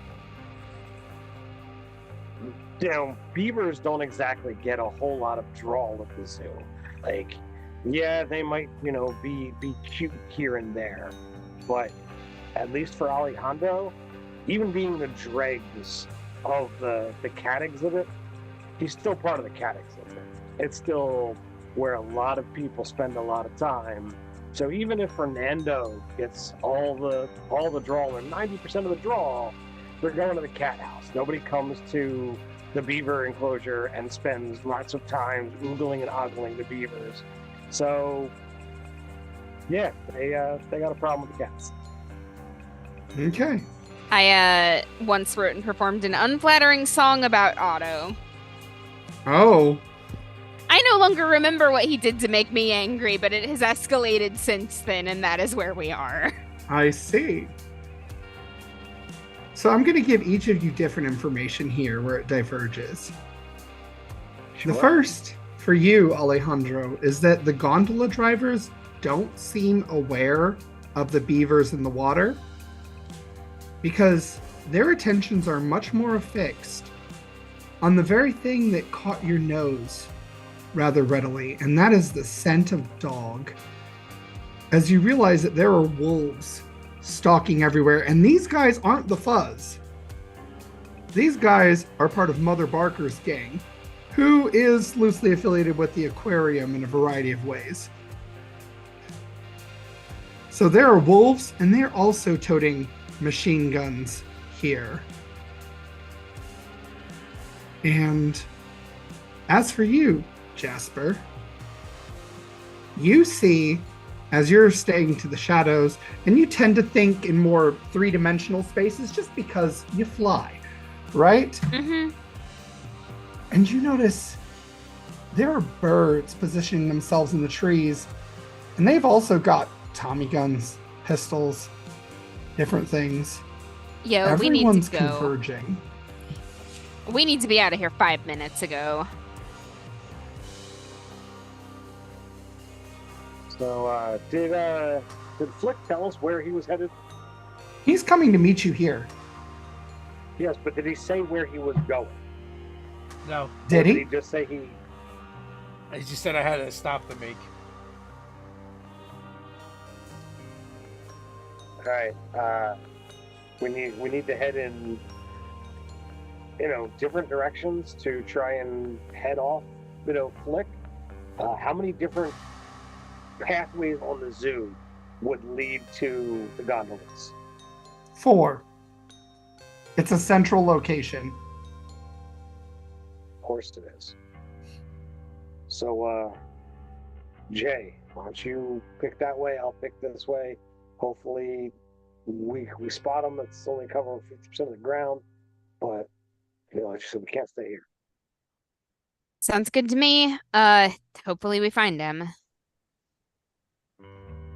beavers don't exactly get a whole lot of draw with the zoo. Like, yeah, they might, be cute here and there, but at least for Alejandro, even being the dregs of the cat exhibit, he's still part of the cat exhibit. It's still where a lot of people spend a lot of time. So even if Fernando gets all the draw, or 90% of the draw, they're going to the cat house. Nobody comes to the beaver enclosure and spends lots of time oogling and ogling the beavers. So yeah, they got a problem with the cats. Okay. I once wrote and performed an unflattering song about Otto. Oh. I no longer remember what he did to make me angry, but it has escalated since then, and that is where we are. I see. So I'm going to give each of you different information here where it diverges. Sure. The first, for you, Alejandro, is that the gondola drivers don't seem aware of the beavers in the water because their attentions are much more fixed on the very thing that caught your nose rather readily, and that is the scent of dog. As you realize that there are wolves stalking everywhere, and these guys aren't the Fuzz. These guys are part of Mother Barker's gang, who is loosely affiliated with the aquarium in a variety of ways. So there are wolves, and they're also toting machine guns here. And as for you, Jasper, you see, as you're staying to the shadows, and you tend to think in more three-dimensional spaces just because you fly, right? Mm-hmm. And you notice there are birds positioning themselves in the trees, and they've also got Tommy guns, pistols, different things. Yo, we need Everyone's to go. converging. We need to be out of here 5 minutes ago. So, did Flick tell us where he was headed? He's coming to meet you here. Yes, but did he say where he was going? No, Did Or he? Did he just say he? he just said I had a stop to make. All right. We need to head in, different directions to try and head off, Flick. How many different pathways on the zoo would lead to the gondolas? 4. It's a central location. Of course it is. So, Jay, why don't you pick that way? I'll pick this way. Hopefully, we spot them. It's only covering 50% of the ground, but like you said, we can't stay here. Sounds good to me. Hopefully we find him.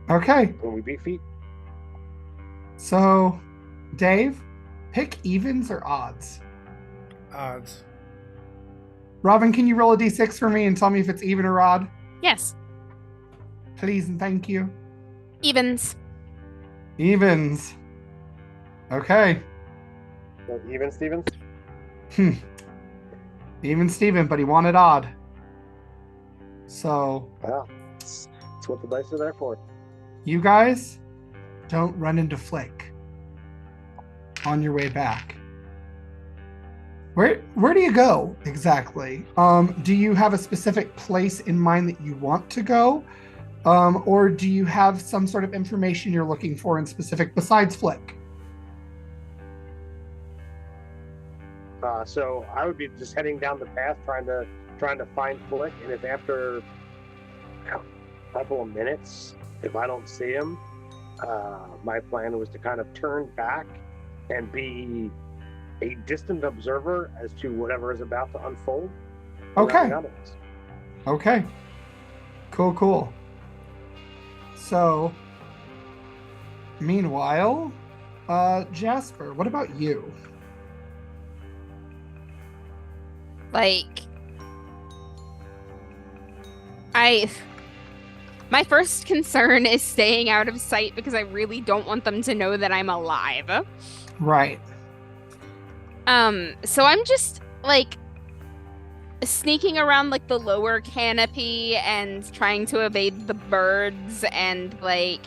Okay, When we beat feet, so Dave, pick evens or odds. Odds. Robin, can you roll a d6 for me and tell me if it's even or odd? Yes. Please and thank you. Evens. Evens. Okay. even Stevens. Even Steven, but he wanted odd. So, Wow, that's what the dice are there for. you guys don't run into Flick on your way back. Where do you go exactly? Do you have a specific place in mind that you want to go? Or do you have some sort of information you're looking for in specific besides Flick? So I would be just heading down the path, trying to find Flick, and if after a couple of minutes, if I don't see him, my plan was to kind of turn back and be a distant observer as to whatever is about to unfold. Okay. around us. Okay. Cool. So, meanwhile, Jasper, what about you? Like, my first concern is staying out of sight because I really don't want them to know that I'm alive. Right. So I'm just like sneaking around like the lower canopy and trying to evade the birds and like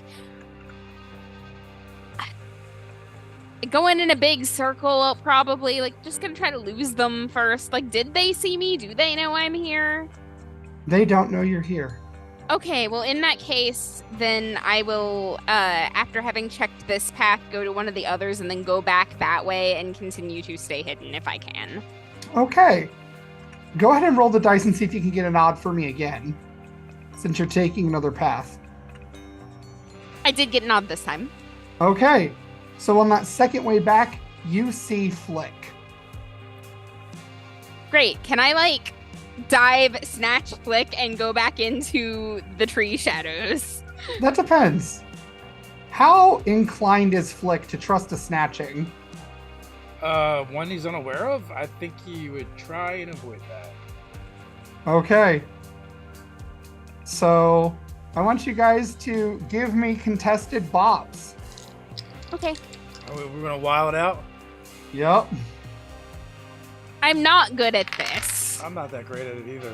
going in a big circle, probably like just gonna try to lose them first. Like, did they see me? Do they know I'm here? They don't know you're here. Okay, well, in that case, then I will, after having checked this path, go to one of the others and then go back that way and continue to stay hidden if I can. Okay. Go ahead and roll the dice and see if you can get an odd for me again, since you're taking another path. I did get an odd this time. Okay. So on that second way back, you see Flick. Great. Can I, like, dive, snatch Flick, and go back into the tree shadows? That depends. How inclined is Flick to trust a snatching? One he's unaware of, I think he would try and avoid that. Okay. So I want you guys to give me contested bops. Okay. We're gonna wild out. Yep. I'm not good at this, I'm not that great at it either.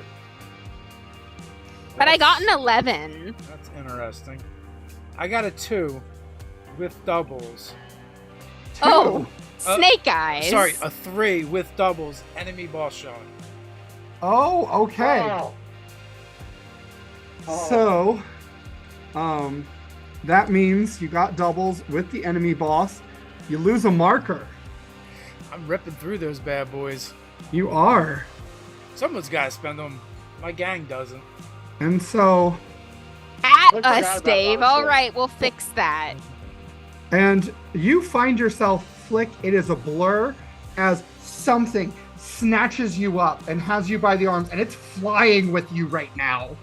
but I got an 11. That's interesting. I got a 2 with doubles. Oh, snake eyes. Sorry, a 3 with doubles. Enemy boss showing. Oh, okay. Oh. So, that means you got doubles with the enemy boss. You lose a marker. I'm ripping through those bad boys. You are. Someone's got to spend them. My gang doesn't. And so, At I forgot us, about Dave. that. All right, we'll fix that. and you find yourself, Flick, it is a blur as something snatches you up and has you by the arms, and it's flying with you right now.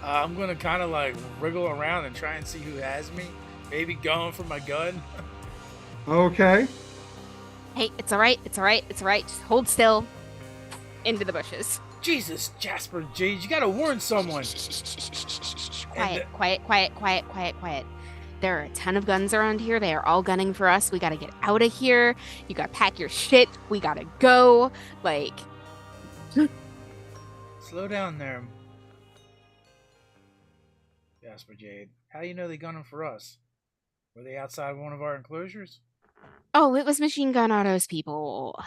I'm going to kind of like wriggle around and try and see who has me. Maybe going for my gun. Okay. Hey, it's all right. It's all right. It's all right. Just hold still. Into the bushes. Jesus, Jasper and Jade, you gotta warn someone. Quiet. There are a ton of guns around here. They are all gunning for us. We gotta get out of here. You gotta pack your shit. We gotta go. Like, Slow down there. Jasper, Jade, how do you know they gunning for us? Were they outside one of our enclosures? oh, it was Machine Gun Auto's people.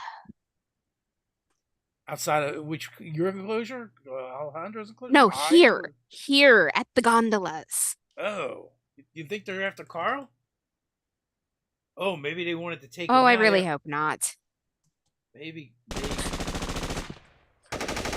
Outside of which your enclosure? Alejandro's enclosure? No, Mine? here at the gondolas. Oh, you think they're after Carl? Oh, maybe they wanted to take. Oh, him I out really there. hope not. Maybe.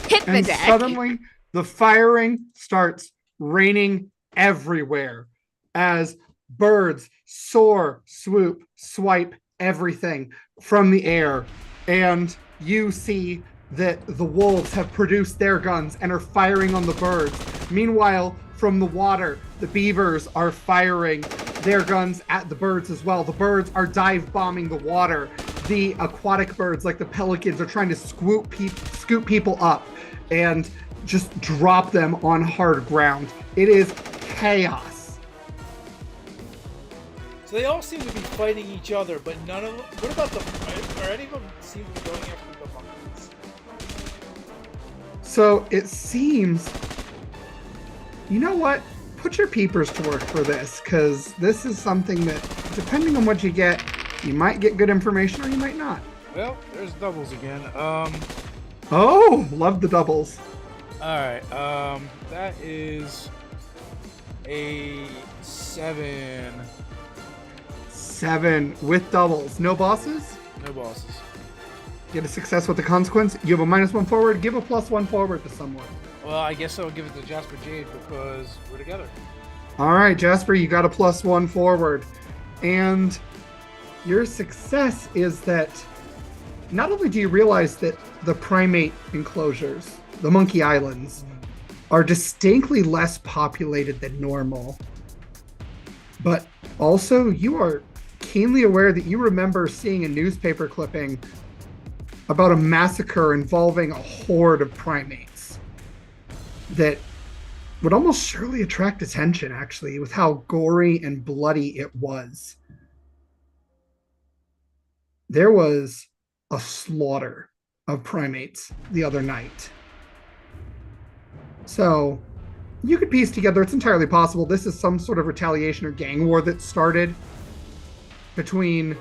Hit the And deck. suddenly, the firing starts raining everywhere as birds soar, swoop, swipe everything from the air. And you see that the wolves have produced their guns and are firing on the birds. Meanwhile, from the water, the beavers are firing their guns at the birds as well. The birds are dive bombing the water. The aquatic birds, like the pelicans, are trying to scoop people up and just drop them on hard ground. It is chaos. So they all seem to be fighting each other, but none of them. What about the? Are any of them seem to be going after the monkeys? So it seems, you know what? Put your peepers to work for this, because this is something that, depending on what you get, you might get good information or you might not. Well, there's doubles again. Oh, love the doubles. All right. That is a 7. 7 with doubles. No bosses? No bosses. Get a success with the consequence. You have a -1 forward. Give a +1 forward to someone. Well, I guess I'll give it to Jasper Jade because we're together. All right, Jasper, you got a +1 forward. And your success is that not only do you realize that the primate enclosures, the Monkey Islands, are distinctly less populated than normal, but also you are keenly aware that you remember seeing a newspaper clipping about a massacre involving a horde of primates that would almost surely attract attention, actually, with how gory and bloody it was. There was a slaughter of primates the other night. So you could piece together, it's entirely possible this is some sort of retaliation or gang war that started between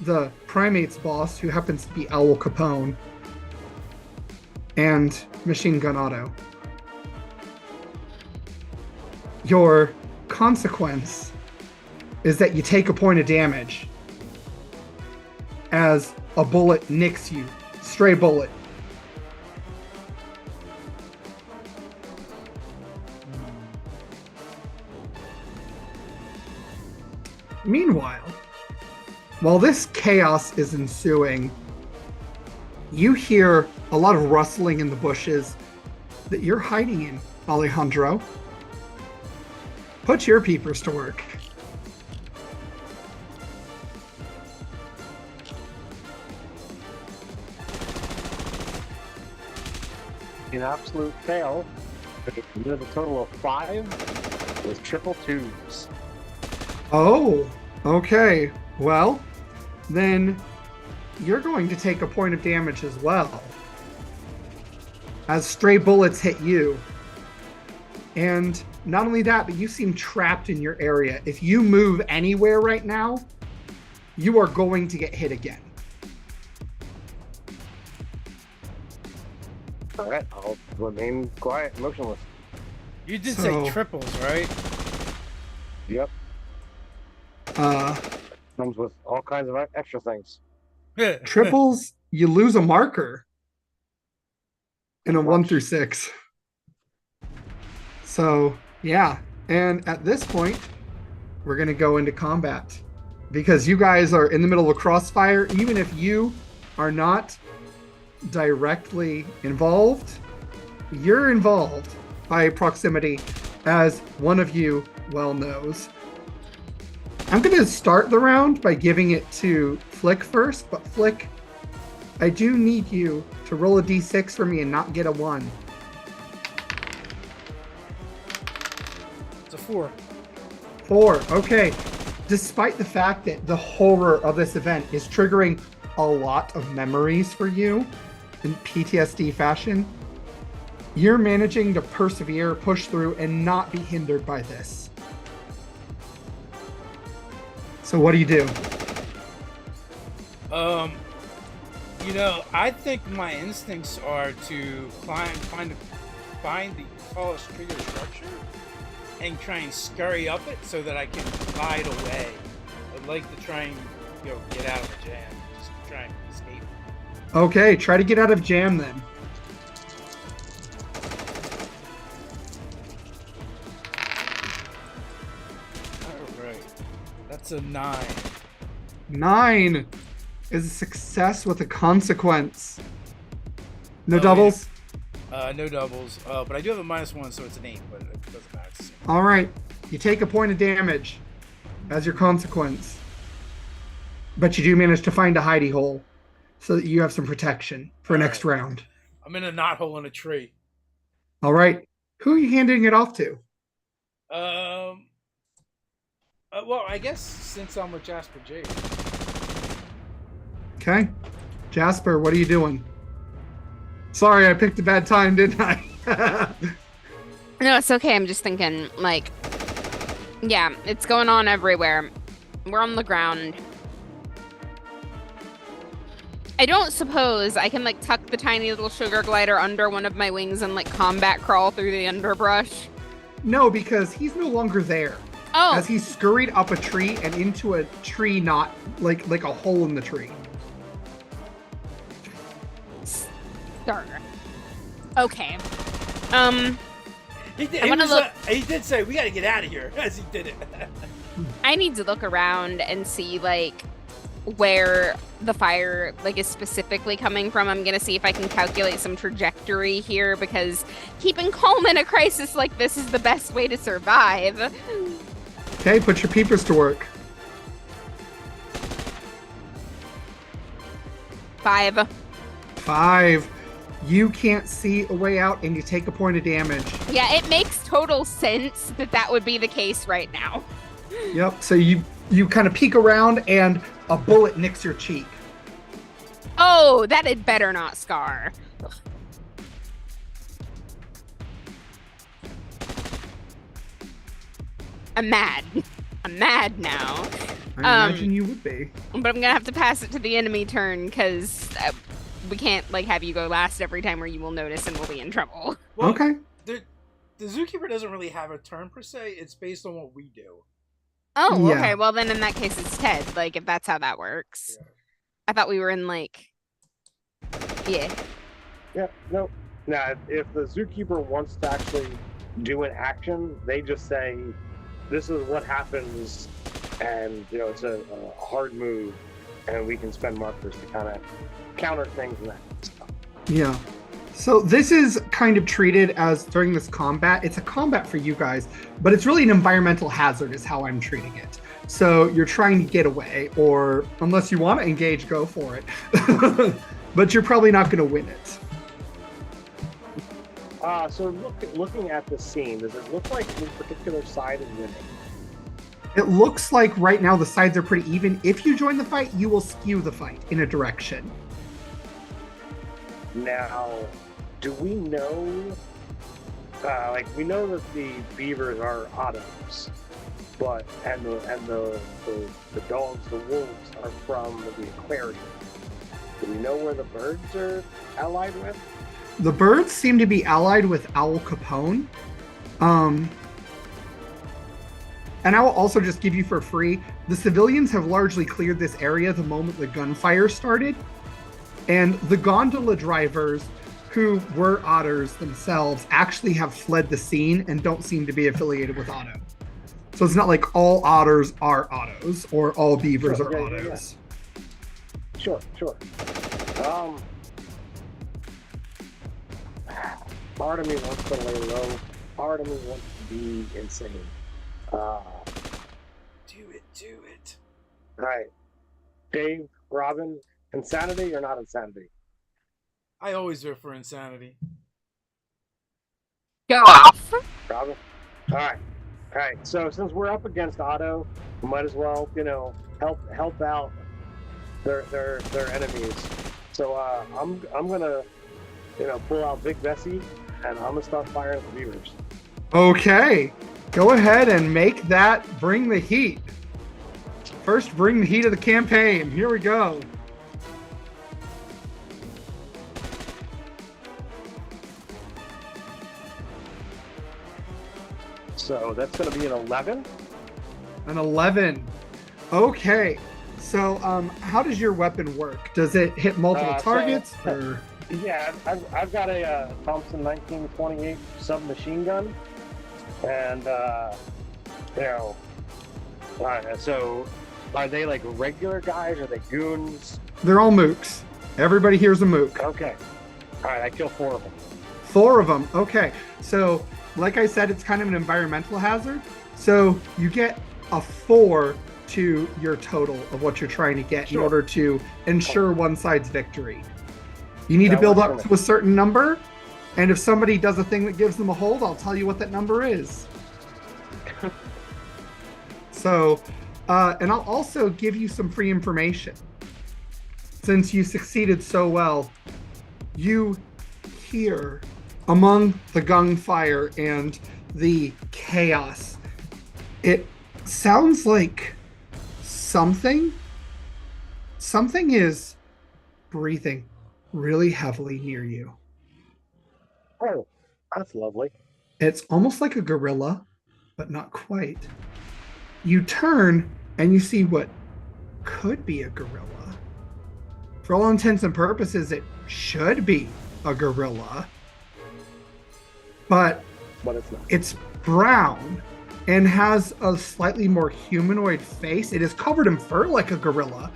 the primates boss, who happens to be Owl Capone, and Machine Gun Auto. Your consequence is that you take a point of damage as a bullet nicks you. Stray bullet. Meanwhile, while this chaos is ensuing, you hear a lot of rustling in the bushes that you're hiding in, Alejandro. Put your peepers to work. An absolute fail. With a total of 5 with triple 2s. Oh, okay. Well, then you're going to take a point of damage as well, as stray bullets hit you. And not only that, but you seem trapped in your area. If you move anywhere right now, you are going to get hit again. All right, I'll remain quiet, motionless. You did So- say triples, right? Yep, Uh, comes with all kinds of extra things. triples, you lose a marker in a 1 through 6. So, yeah. And at this point, we're going to go into combat, because you guys are in the middle of a crossfire. Even if you are not directly involved, you're involved by proximity, as one of you well knows. I'm going to start the round by giving it to Flick first, but Flick, I do need you to roll a d6 for me and not get a 1. It's a 4. 4, okay. Despite the fact that the horror of this event is triggering a lot of memories for you in PTSD fashion, you're managing to persevere, push through, and not be hindered by this. So what do you do? I think my instincts are to find the tallest tree or structure and try and scurry up it so that I can glide away. I'd like to try and get out of the jam. Just try and escape. Okay, try to get out of jam then. Alright. That's a 9. 9 is a success with a consequence. No Oh, doubles? No doubles. But I do have a -1, so it's an 8, but it doesn't matter. All right. You take a point of damage as your consequence. But you do manage to find a hidey hole so that you have some protection for next round. I'm in a knothole in a tree. All right. Who are you handing it off to? Well, I guess since I'm with Jasper J. Okay. Jasper, what are you doing? Sorry, I picked a bad time, didn't I? No, it's okay. I'm just thinking, yeah, it's going on everywhere. We're on the ground. I don't suppose I can, tuck the tiny little sugar glider under one of my wings and, combat crawl through the underbrush? No, because he's no longer there. Oh. As he scurried up a tree and into a tree knot, like a hole in the tree. Sure. Okay. He did say we got to get out of here as he did it. I need to look around and see where the fire is specifically coming from. I'm gonna see if I can calculate some trajectory here, because keeping calm in a crisis like this is the best way to survive. Okay, put your peepers to work. 5. 5. You can't see a way out and you take a point of damage. Yeah, it makes total sense that would be the case right now. Yep, so you kind of peek around and a bullet nicks your cheek. Oh, that had better not scar. I'm mad. I'm mad now. I imagine you would be. But I'm gonna have to pass it to the enemy turn, because we can't have you go last every time, or you will notice and we'll be in trouble. Well, okay. The zookeeper doesn't really have a turn per se. It's based on what we do. Oh, Yeah. okay. Well, then in that case, it's Ted. If that's how that works. Yeah. I thought we were in yeah. Yeah, no. Now, if the zookeeper wants to actually do an action, they just say, this is what happens, and, it's a hard move, and we can spend markers to kind of counter things and that stuff. Yeah. So this is kind of treated as, during this combat, it's a combat for you guys, but it's really an environmental hazard is how I'm treating it. So you're trying to get away, or unless you want to engage, go for it. But you're probably not going to win it. So looking at the scene, does it look like this particular side is winning? It looks like right now the sides are pretty even. If you join the fight, you will skew the fight in a direction. Now, do we know, we know that the beavers are autos, but and the dogs, the wolves, are from the aquarium. Do we know where the birds are allied with? The birds seem to be allied with Owl Capone. And I will also just give you for free, the civilians have largely cleared this area the moment the gunfire started. And the gondola drivers, who were otters themselves, actually have fled the scene and don't seem to be affiliated with Otto. So it's not like all otters are Ottos or all beavers are Ottos. Sure. Part of me wants to lay low. Part of me wants to be insane. Do it. All right. Dave, Robin, insanity or not insanity? I always root for insanity. Go off. Robin? All right. All right. So since we're up against Otto, we might as well, help out their enemies. So I'm gonna, pull out Big Bessie and I'm gonna start firing at the beavers. Okay. Go ahead and make that bring the heat. First, bring the heat of the campaign. Here we go. So that's going to be an 11. An 11. Okay. So, how does your weapon work? Does it hit multiple targets? Or? Yeah, I've got a Thompson 1928 submachine gun, and so are they like regular guys? Are they goons? They're all mooks. Everybody here's a mook. Okay. All right, I kill 4 of them. 4 of them. Okay. So, like I said, it's kind of an environmental hazard. So you get a 4 to your total of what you're trying to get in order to ensure one side's victory. You need to build up to a certain number, and if somebody does a thing that gives them a hold, I'll tell you what that number is. So, and I'll also give you some free information. Since you succeeded so well, you hear among the gunfire and the chaos, it sounds like something is breathing really heavily near you. Oh, that's lovely. It's almost like a gorilla, but not quite. You turn and you see what could be a gorilla. For all intents and purposes, it should be a gorilla. But it's not. It's brown and has a slightly more humanoid face. It is covered in fur like a gorilla,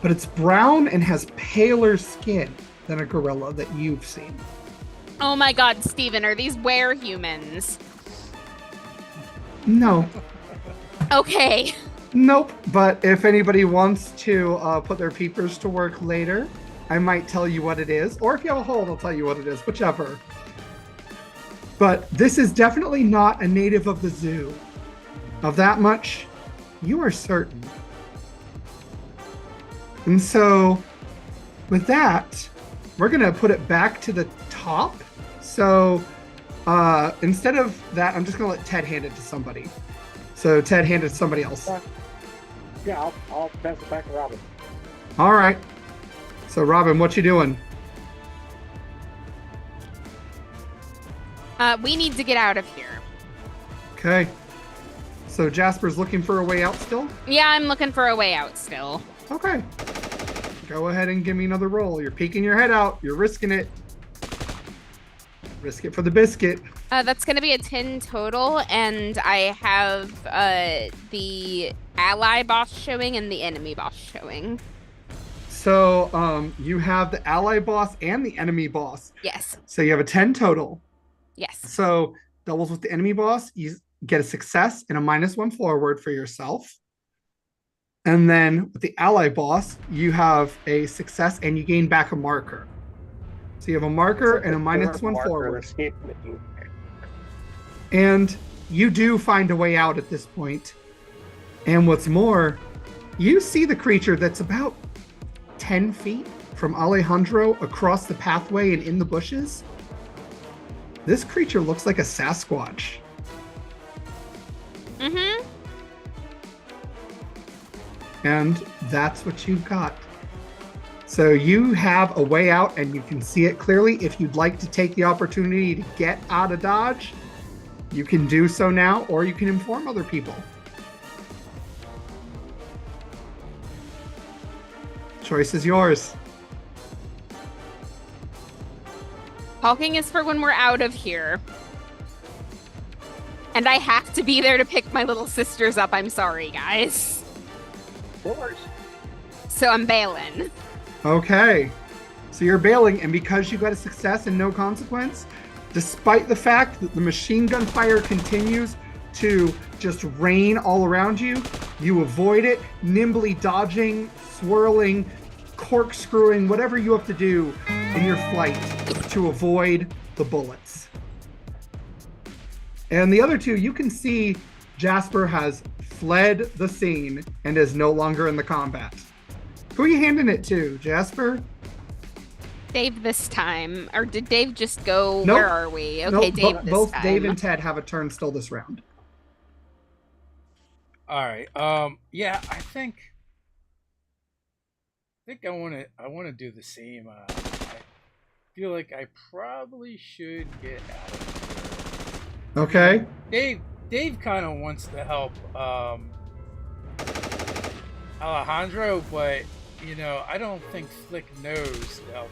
but it's brown and has paler skin than a gorilla that you've seen. Oh my god, Steven, are these werehumans? No. Okay. Nope. But if anybody wants to put their peepers to work later, I might tell you what it is. Or if you have a hold, I'll tell you what it is, whichever. But this is definitely not a native of the zoo. Of that much, you are certain. And so, with that, we're going to put it back to the top. So, instead of that, I'm just going to let Ted hand it to somebody. So, Ted, hand it to somebody else. Yeah, I'll pass it back to Robin. All right. So, Robin, what you doing? We need to get out of here. Okay. So Jasper's looking for a way out still? Yeah, I'm looking for a way out still. Okay. Go ahead and give me another roll. You're peeking your head out. You're risking it. Risk it for the biscuit. That's going to be a 10 total, and I have the ally boss showing and the enemy boss showing. So you have the ally boss and the enemy boss. Yes. So you have a 10 total. Yes. So doubles with the enemy boss, you get a success and a -1 forward for yourself. And then with the ally boss, you have a success and you gain back a marker. So you have a marker and a -1 forward. And you do find a way out at this point. And what's more, you see the creature that's about 10 feet from Alejandro across the pathway and in the bushes. This creature looks like a Sasquatch. Mm-hmm. And that's what you've got. So you have a way out and you can see it clearly. If you'd like to take the opportunity to get out of Dodge, you can do so now, or you can inform other people. Choice is yours. Talking is for when we're out of here. And I have to be there to pick my little sisters up. I'm sorry, guys. Of course. So I'm bailing. Okay. So you're bailing, and because you got a success and no consequence, despite the fact that the machine gun fire continues to just rain all around you. You avoid it, nimbly dodging, swirling, corkscrewing, whatever you have to do in your flight to avoid the bullets. And the other two, you can see Jasper has fled the scene and is no longer in the combat. Who are you handing it to, Jasper? Dave this time. Or did Dave just go? Nope. Where are we? Okay, Nope, Dave this both time. Dave and Ted have a turn still this round. All right. Yeah, I think I want to do the same. I feel like I probably should get out of here. Okay. Dave kind of wants to help Alejandro, but you know, I don't think Flick knows to help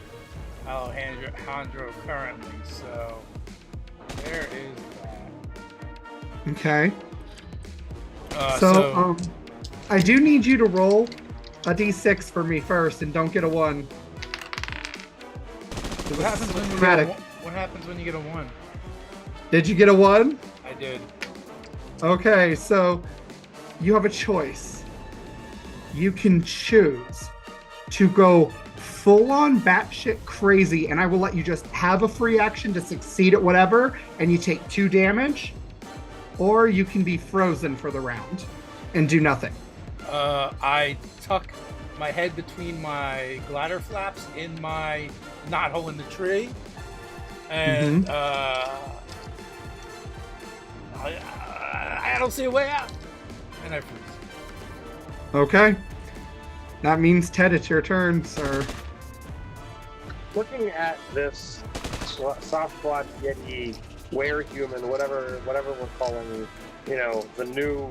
Alejandro currently. So there is that. Okay. So I do need you to roll a d6 for me first, and don't get a 1. What happens when you get a 1? Did you get a 1? I did. Okay, so you have a choice. You can choose to go full-on batshit crazy, and I will let you just have a free action to succeed at whatever, and you take 2 damage, or you can be frozen for the round and do nothing. I tuck my head between my glider flaps in my knothole in the tree, and I don't see a way out, and I freeze. Okay. That means, Ted, it's your turn, sir. Looking at this Sasquatch, Yeti, were-human, whatever we're calling, you know, the new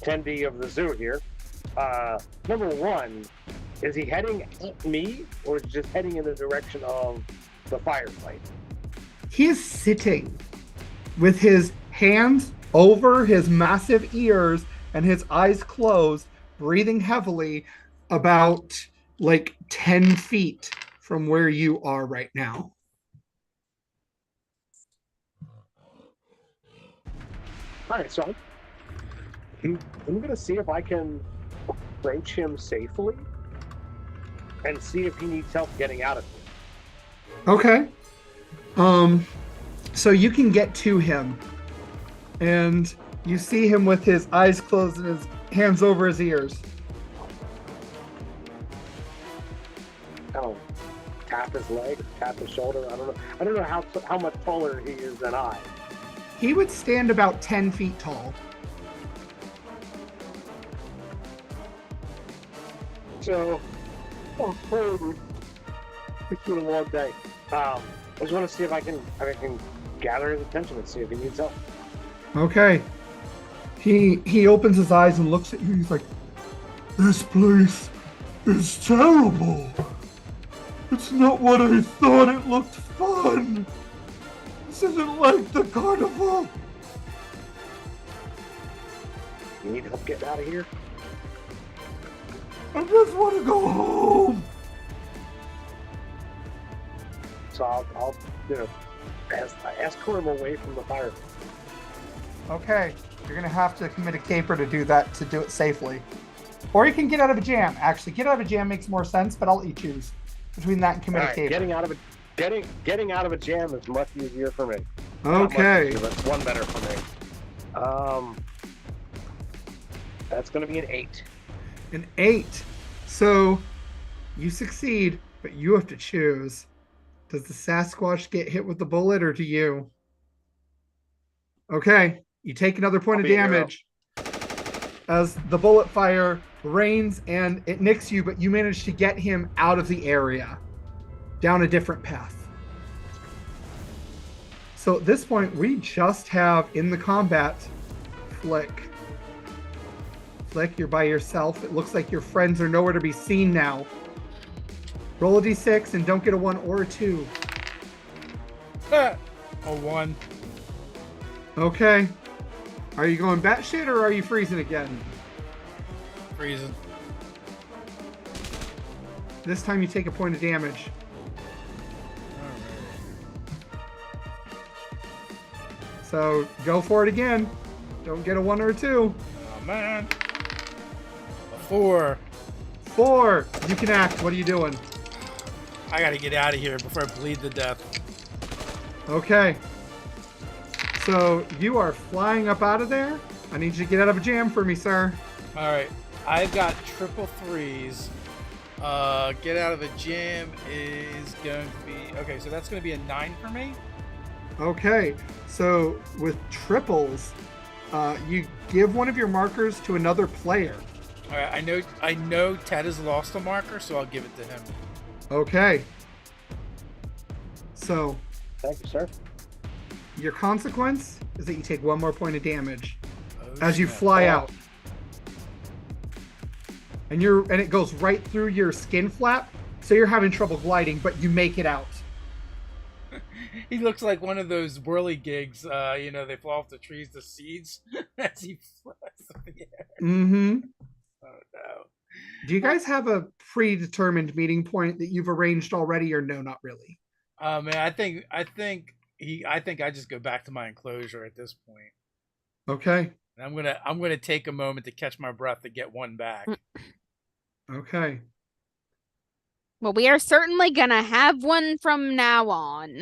attendee of the zoo here. Number one, is he heading at me, or is he just heading in the direction of the firefight? He is sitting with his hands over his massive ears and his eyes closed, breathing heavily, about like 10 feet from where you are right now. All right, so I'm going to see if I can approach him safely and see if he needs help getting out of here. Okay. So you can get to him, and you see him with his eyes closed and his hands over his ears. Oh, tap his leg, tap his shoulder. I don't know how much taller he is than I. He would stand about 10 feet tall. So, it's been a long day. I just want to see if I can gather his attention and see if he needs help. Okay. He opens his eyes and looks at you. He's like, "This place is terrible. It's not what I thought. It looked fun. This isn't like the carnival." You need help getting out of here? I just want to go home. So I'll escort him away from the fire. Okay. You're going to have to commit a caper to do that, to do it safely. Or you can get out of a jam. Actually, get out of a jam makes more sense, but I'll let you choose between that and commit a caper. Getting out of a jam is much easier for me. Okay. That's one better for me. That's going to be an 8. An 8. So you succeed, but you have to choose. Does the Sasquatch get hit with the bullet, or do you? Okay. You take another point of damage as the bullet fire rains and it nicks you, but you manage to get him out of the area, down a different path. So at this point, we just have in the combat Flick. Flick, you're by yourself. It looks like your friends are nowhere to be seen now. Roll a d6 and don't get a 1 or a 2. A 1. Okay. Are you going batshit or are you freezing again? Freezing. This time you take a point of damage. So go for it again. Don't get a 1 or a 2. Oh man. A 4. 4. You can act. What are you doing? I gotta get out of here before I bleed to death. Okay. So you are flying up out of there. I need you to get out of a jam for me, sir. Alright. I've got triple 3s. Get out of the jam is going to be... Okay, so that's going to be a 9 for me. Okay. So with triples, you give one of your markers to another player. Alright, I know Ted has lost a marker, so I'll give it to him. Okay. So... Thank you, sir. Your consequence is that you take 1 more point of damage Oh, as you snap. fly out. And it goes right through your skin flap, so you're having trouble gliding, but you make it out. He looks like one of those whirligigs, they fall off the trees, the seeds, as he flies up the air. Mm-hmm. Oh, no. Do you guys have a predetermined meeting point that you've arranged already, or no, not really? Man, I think I just go back to my enclosure at this point. Okay. And I'm gonna take a moment to catch my breath to get 1 back. Okay. Well, we are certainly gonna have one from now on.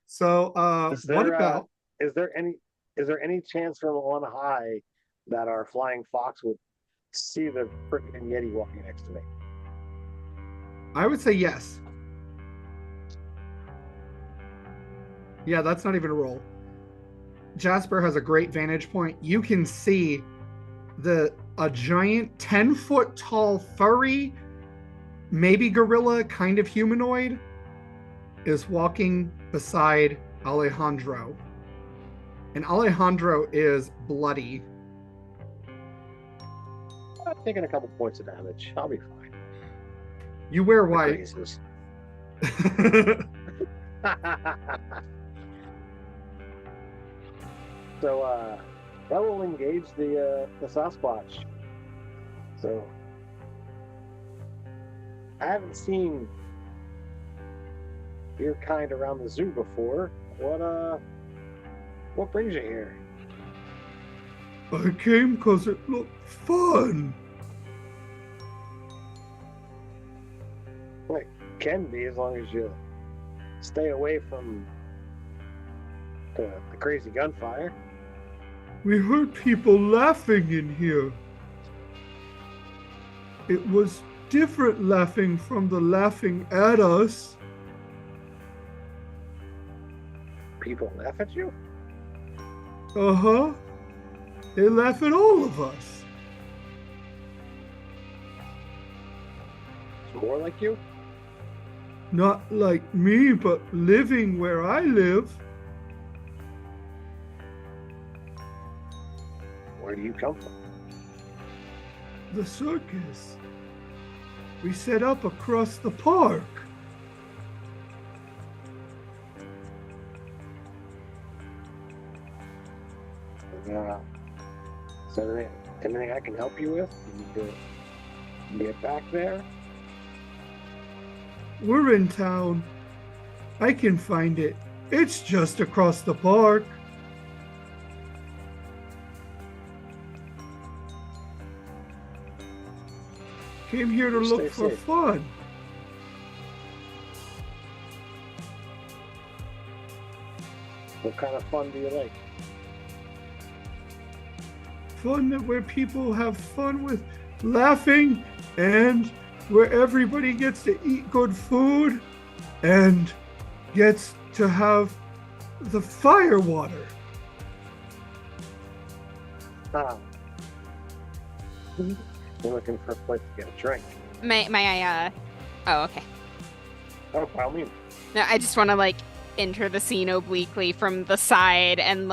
So, what about? Is there any chance from on high that our flying fox would see the freaking Yeti walking next to me? I would say yes. Yeah, that's not even a roll. Jasper has a great vantage point. You can see a giant 10-foot tall furry, maybe gorilla, kind of humanoid, is walking beside Alejandro. And Alejandro is bloody. I'm taking a couple points of damage. I'll be fine. You wear white. Jesus. So, I will engage the Sasquatch. So, I haven't seen your kind around the zoo before. What brings you here? I came because it looked fun. Well, it can be as long as you stay away from the crazy gunfire. We heard people laughing in here. It was different laughing from the laughing at us. People laugh at you? Uh-huh. They laugh at all of us. It's more like you? Not like me, but living where I live. Where do you come from? The circus. We set up across the park. Is there anything I can help you with? You need to get back there? We're in town. I can find it. It's just across the park. Came here to look for fun. What kind of fun do you like? Fun where people have fun with laughing, and where everybody gets to eat good food and gets to have the fire water. You're looking for a place to get a drink. May I, oh, okay. Oh, by all means. No, I just want to, enter the scene obliquely from the side and,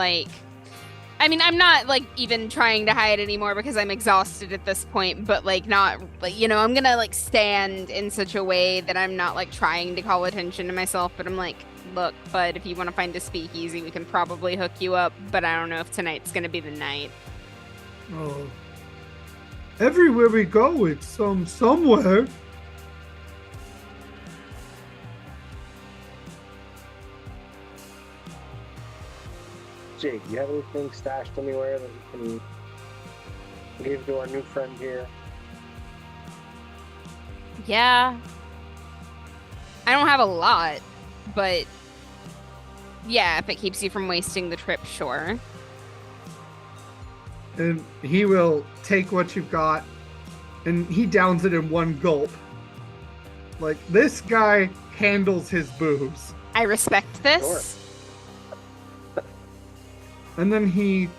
I mean, I'm not, even trying to hide anymore because I'm exhausted at this point, but, not, I'm gonna, stand in such a way that I'm not, trying to call attention to myself, but I'm look, bud, if you want to find a speakeasy, we can probably hook you up, but I don't know if tonight's gonna be the night. Oh. Everywhere we go, it's somewhere. Jake, do you have anything stashed anywhere that you can give to our new friend here? Yeah. I don't have a lot, but yeah, if it keeps you from wasting the trip, sure. And he will take what you've got and he downs it in one gulp. Like, this guy handles his booze. I respect this. Sure. And then he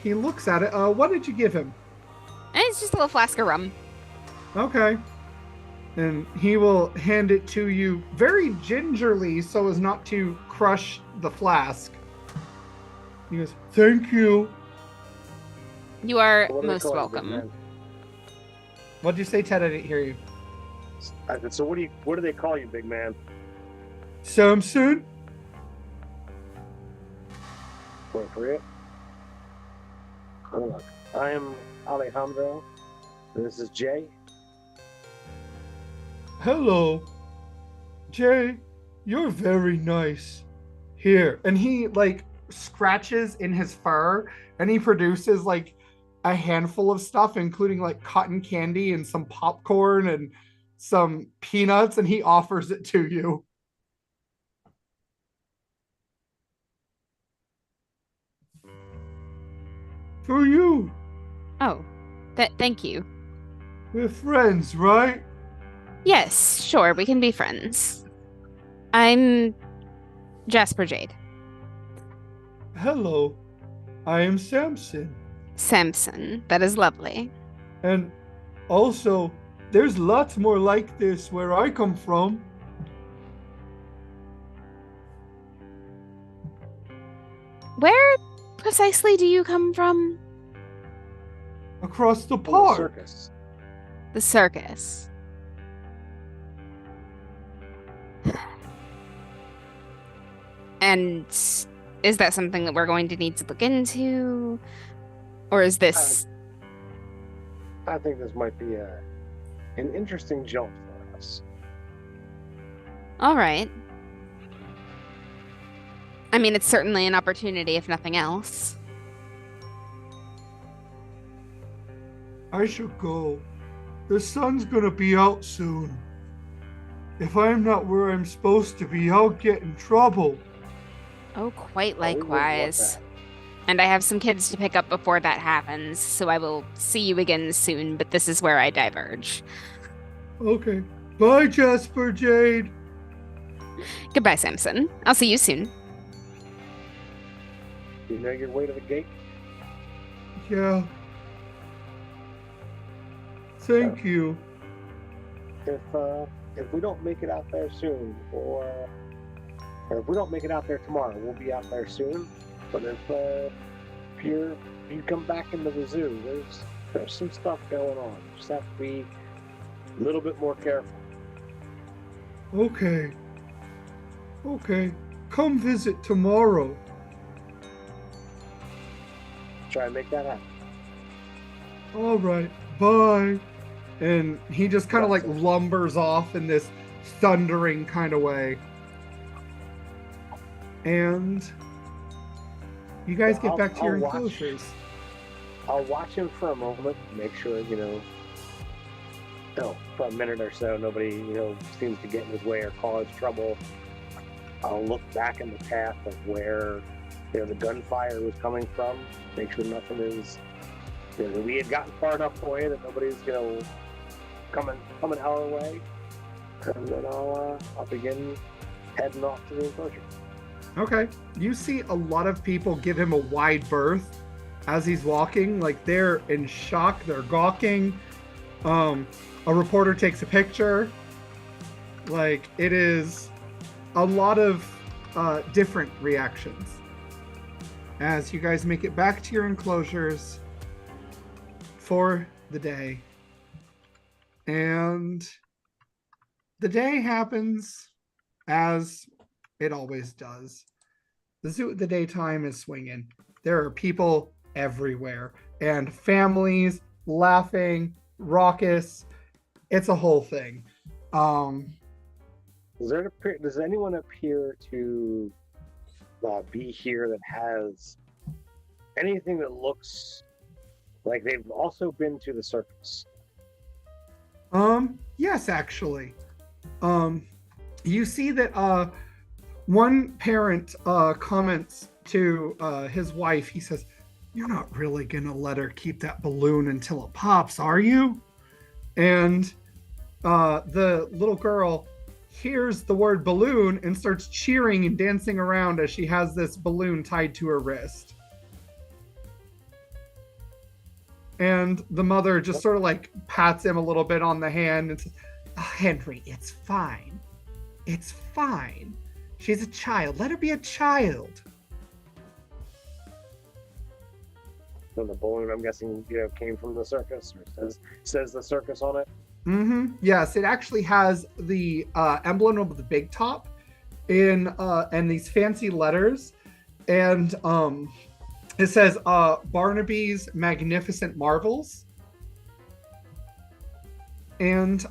looks at it. What did you give him? And it's just a little flask of rum. Okay. And he will hand it to you very gingerly so as not to crush the flask. He goes, thank you. You are What do they most call you, big welcome. man? What'd you say, Ted? I didn't hear you. I said, so what do they call you, big man? Samson? Appropriate. Hold on. I am Alejandro. And this is Jay. Hello. Jay, you're very nice. Here. And he, like, scratches in his fur, and he produces, like, a handful of stuff, including, like, cotton candy and some popcorn and some peanuts, and he offers it to you. For you. Oh, thank you. We're friends, right? Yes, sure, we can be friends. I'm Jasper Jade. Hello. I am Samson. Samson, that is lovely. And also, there's lots more like this where I come from. Where precisely do you come from? Across the From the park. circus. The circus. And is that something that we're going to need to look into? Or is this... I think this might be an interesting jump for us. All right. I mean, it's certainly an opportunity, if nothing else. I should go. The sun's gonna be out soon. If I'm not where I'm supposed to be, I'll get in trouble. Oh, quite Oh, we wouldn't want likewise. that. And I have some kids to pick up before that happens, so I will see you again soon, but this is where I diverge. Okay. Bye, Jasper Jade. Goodbye, Samson. I'll see you soon. You know your way to the gate? Yeah. Thank you. If we don't make it out there soon, or if we don't make it out there tomorrow, we'll be out there soon. But if you come back into the zoo, there's some stuff going on. Just have to be a little bit more careful. Okay. Okay. Come visit tomorrow. Try and make that happen. All right. Bye. And he just kind of like lumbers off in this thundering kind of way. And you guys get back to your enclosures. I'll watch him for a moment, make sure, for a minute or so, nobody, seems to get in his way or cause trouble. I'll look back in the path of where, the gunfire was coming from, make sure nothing is, that we had gotten far enough away that nobody's, coming our way. And then I'll begin heading off to the enclosure. Okay. You see a lot of people give him a wide berth as he's walking. Like, they're in shock. They're gawking. A reporter takes a picture. Like, it is a lot of different reactions. As you guys make it back to your enclosures for the day. And the day happens as it always does. The zoo at the daytime is swinging. There are people everywhere and families laughing, raucous. It's a whole thing. Does anyone appear to be here that has anything that looks like they've also been to the circus? Yes, actually. You see that one parent comments to his wife. He says, "You're not really gonna let her keep that balloon until it pops, are you?" And the little girl hears the word balloon and starts cheering and dancing around as she has this balloon tied to her wrist. And the mother just sort of like pats him a little bit on the hand and says, "Oh, Henry, it's fine. It's fine. She's a child. Let her be a child." So the balloon, I'm guessing, came from the circus, or says the circus on it. Mm-hmm. Yes, it actually has the emblem of the big top in and these fancy letters, and it says Barnaby's Magnificent Marvels. And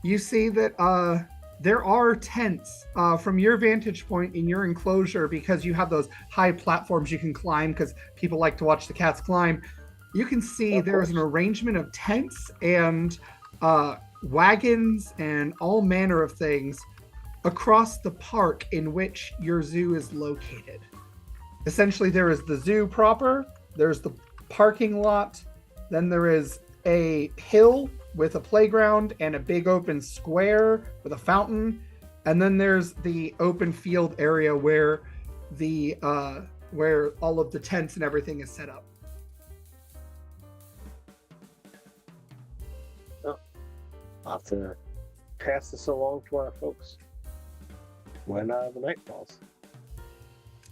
you see that there are tents from your vantage point in your enclosure, because you have those high platforms you can climb because people like to watch the cats climb. You can see there's an arrangement of tents and wagons and all manner of things across the park in which your zoo is located. Essentially, there is the zoo proper, there's the parking lot, then there is a hill with a playground and a big open square with a fountain, and then there's the open field area where where all of the tents and everything is set up. I'll have to pass this along to our folks when the night falls.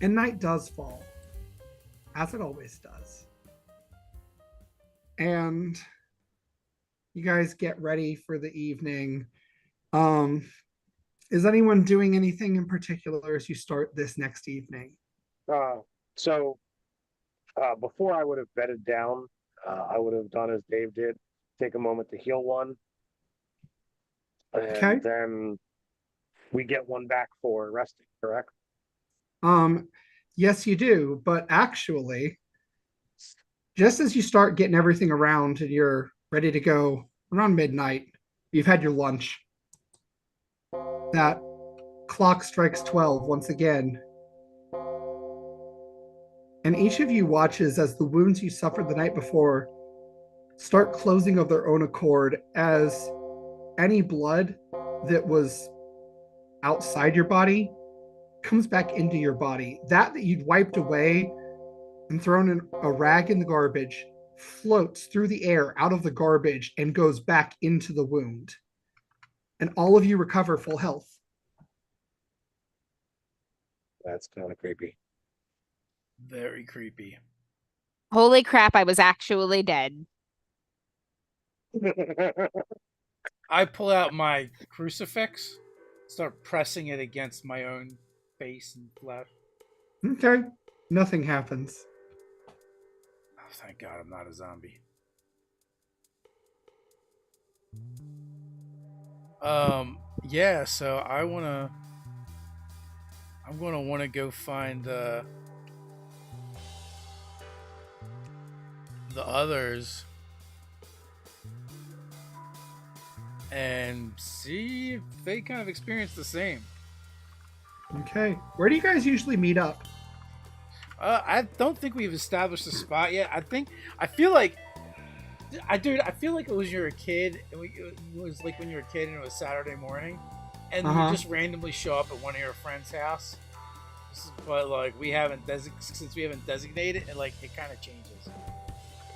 And night does fall, as it always does. And you guys get ready for the evening. Is anyone doing anything in particular as you start this next evening? So before I would have bedded down, I would have done as Dave did, take a moment to heal one. And then we get one back for resting, correct? Yes, you do. But actually, just as you start getting everything around and you're ready to go around midnight, you've had your lunch. That clock strikes 12 once again. And each of you watches as the wounds you suffered the night before start closing of their own accord, as any blood that was outside your body comes back into your body. That you'd wiped away and thrown in a rag in the garbage floats through the air out of the garbage and goes back into the wound. And all of you recover full health. That's kind of creepy. Very creepy. Holy crap, I was actually dead. I pull out my crucifix, start pressing it against my own face and flesh. Okay. Nothing happens. Oh, thank God I'm not a zombie. Yeah, so I'm gonna wanna go find the others and see if they kind of experience the same. Okay. Where do you guys usually meet up? I don't think we've established a spot yet. I feel like it was you're a kid. It was like when you were a kid and it was Saturday morning, and you just randomly show up at one of your friend's house. But like since we haven't designated, and like it kind of changes.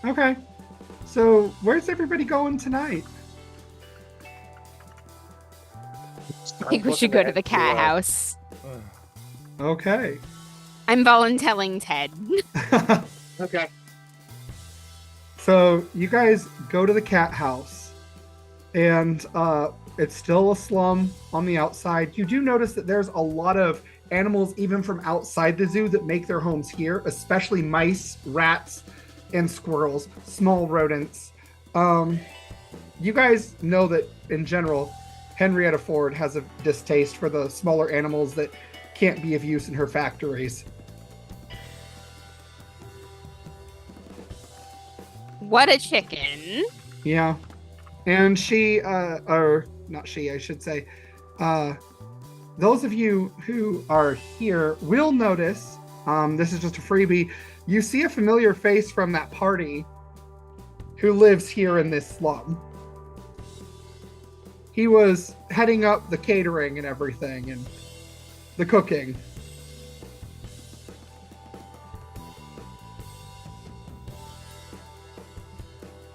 Okay. So where's everybody going tonight? I think we should go to the cat house. Okay. I'm volunteering Ted. Okay. So you guys go to the cat house, and it's still a slum on the outside. You do notice that there's a lot of animals, even from outside the zoo, that make their homes here, especially mice, rats, and squirrels, small rodents. You guys know that in general, Henrietta Ford has a distaste for the smaller animals that can't be of use in her factories. What a chicken. Yeah. And she, or not she, I should say, those of you who are here will notice, this is just a freebie, you see a familiar face from that party who lives here in this slum. He was heading up the catering and everything and the cooking.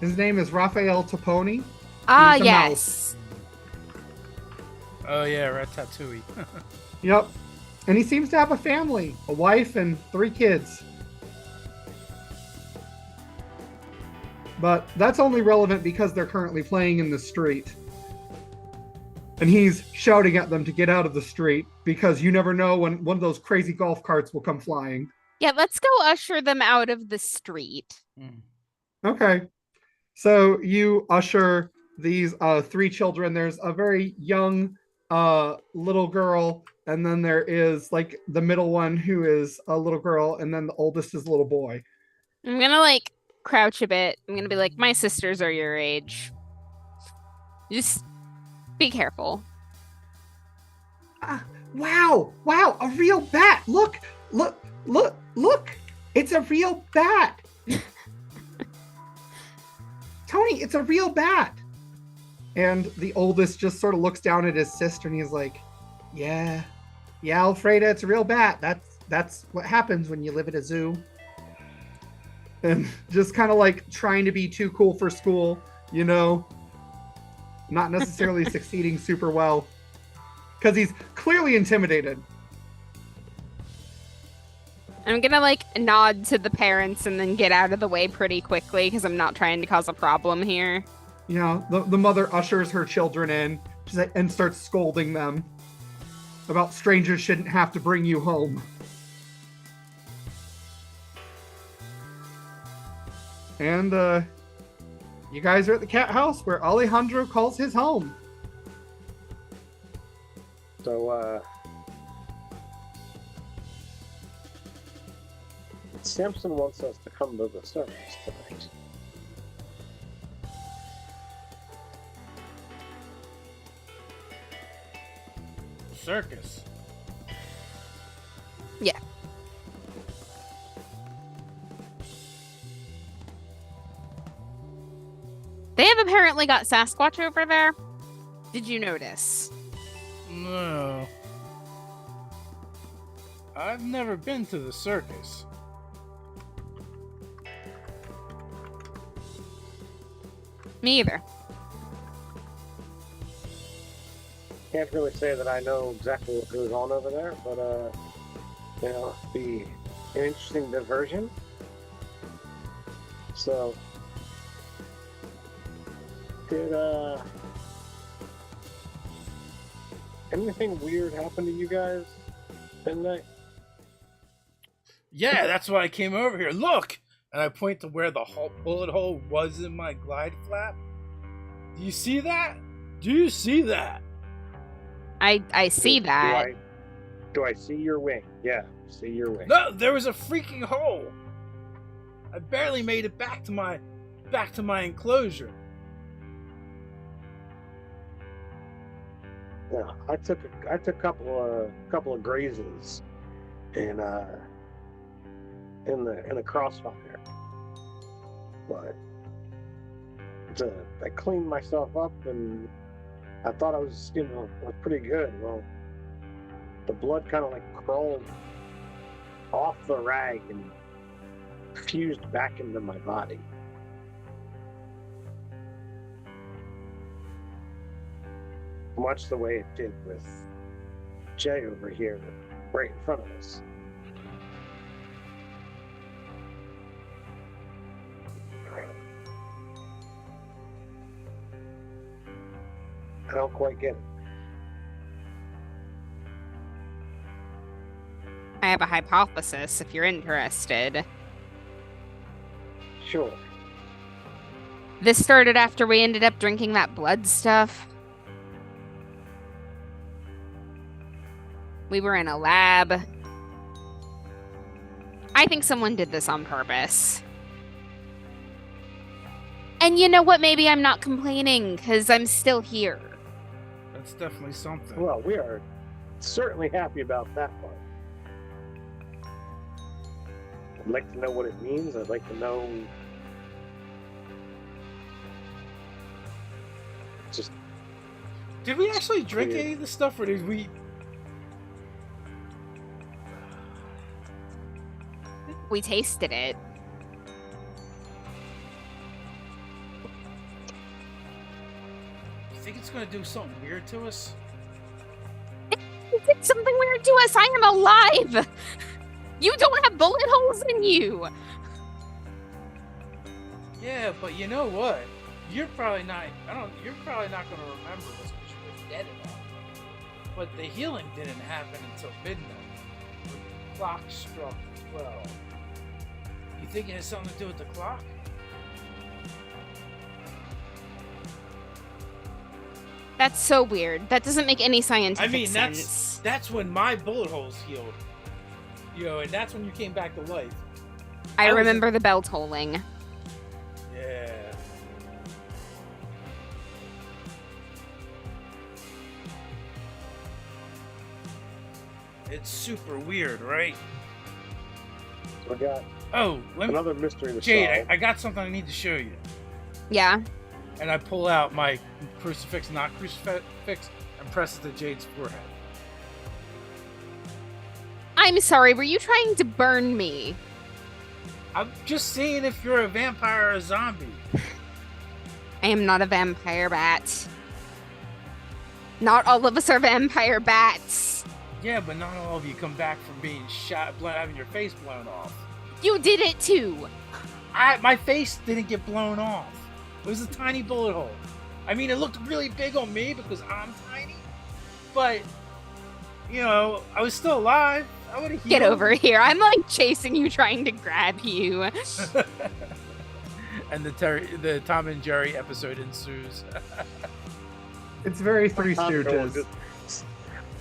His name is Raphael Toponi. Ah, He's a yes. Oh yeah, Ratatouille. Yep. And he seems to have a family, a wife and 3 kids. But that's only relevant because they're currently playing in the street. And he's shouting at them to get out of the street because you never know when one of those crazy golf carts will come flying. Yeah, let's go usher them out of the street. Okay. So you usher these 3 children. There's a very young little girl, and then there is like the middle one who is a little girl, and then the oldest is a little boy. I'm gonna like crouch a bit. I'm gonna be like, my sisters are your age. Just be careful. Wow, a real bat. Look. It's a real bat. Tony, it's a real bat. And the oldest just sort of looks down at his sister and he's like, yeah, Alfreda, it's a real bat. That's what happens when you live at a zoo. And just kind of like trying to be too cool for school, you know, not necessarily succeeding super well because he's clearly intimidated. I'm gonna like nod to the parents and then get out of the way pretty quickly because I'm not trying to cause a problem here. You know, the mother ushers her children in and starts scolding them about strangers shouldn't have to bring you home. And you guys are at the cat house where Alejandro calls his home. So, Samson wants us to come to the circus tonight. Circus. Yeah. They have apparently got Sasquatch over there. Did you notice? No. I've never been to the circus. Me either. Can't really say that I know exactly what goes on over there, but you know, be an interesting diversion. So, did anything weird happen to you guys tonight? Yeah, that's why I came over here. Look! And I point to where the bullet hole was in my glide flap. Do you see that? Do you see that? I see that. Do I see your wing? Yeah, see your wing. No, there was a freaking hole. I barely made it back to my enclosure. Yeah, I took a couple of grazes in the crossfire, but I cleaned myself up and I thought I was was pretty good. Well, the blood kind of like crawled off the rag and fused back into my body. Much the way it did with Jay over here, right in front of us. I don't quite get it. I have a hypothesis if you're interested. Sure. This started after we ended up drinking that blood stuff. We were in a lab. I think someone did this on purpose. And you know what? Maybe I'm not complaining because I'm still here. That's definitely something. Well, we are certainly happy about that part. I'd like to know what it means. I'd like to know. Just. Did we actually drink any of the stuff, or did we? We tasted it. You think it's gonna do something weird to us? It did something weird to us. I am alive. You don't have bullet holes in you. Yeah, but you know what? You're probably not. You're probably not gonna remember this because you were dead at all. But the healing didn't happen until midnight. The clock struck 12. You think it has something to do with the clock? That's so weird. That doesn't make any scientific sense. That's when my bullet holes healed. You know, and that's when you came back to life. I remember the bell tolling. Yeah. It's super weird, right? We got another mystery to Jade, solve. I got something I need to show you. Yeah. And I pull out my crucifix, not crucifix, and press it to Jade's forehead. I'm sorry, were you trying to burn me? I'm just seeing if you're a vampire or a zombie. I am not a vampire bat. Not all of us are vampire bats. Yeah, but not all of you come back from being shot, having your face blown off. You did it too. My face didn't get blown off. It was a tiny bullet hole. I mean, it looked really big on me because I'm tiny, but, you know, I was still alive. I would have healed. Get over here. I'm like chasing you, trying to grab you. And the Tom and Jerry episode ensues. It's very Three Stooges.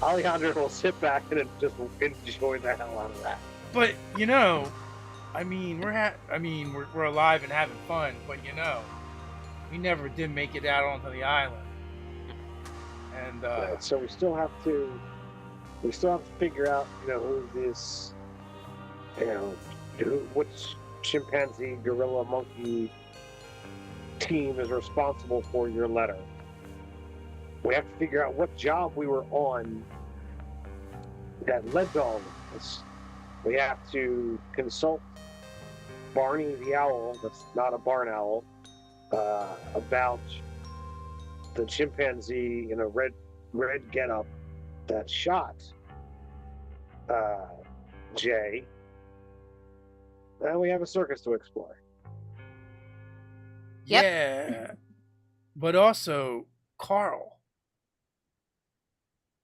Alejandro will sit back and just enjoy the hell out of that. But, you know, I mean, we're alive and having fun, but, you know, we never did make it out onto the island. And so we still have to figure out, you know, who this, you know, which chimpanzee, gorilla, monkey team is responsible for your letter. We have to figure out what job we were on that led to all of this. We have to consult Barney the owl, that's not a barn owl, about the chimpanzee in a red getup that shot Jay. And we have a circus to explore. Yep. Yeah. But also, Carl.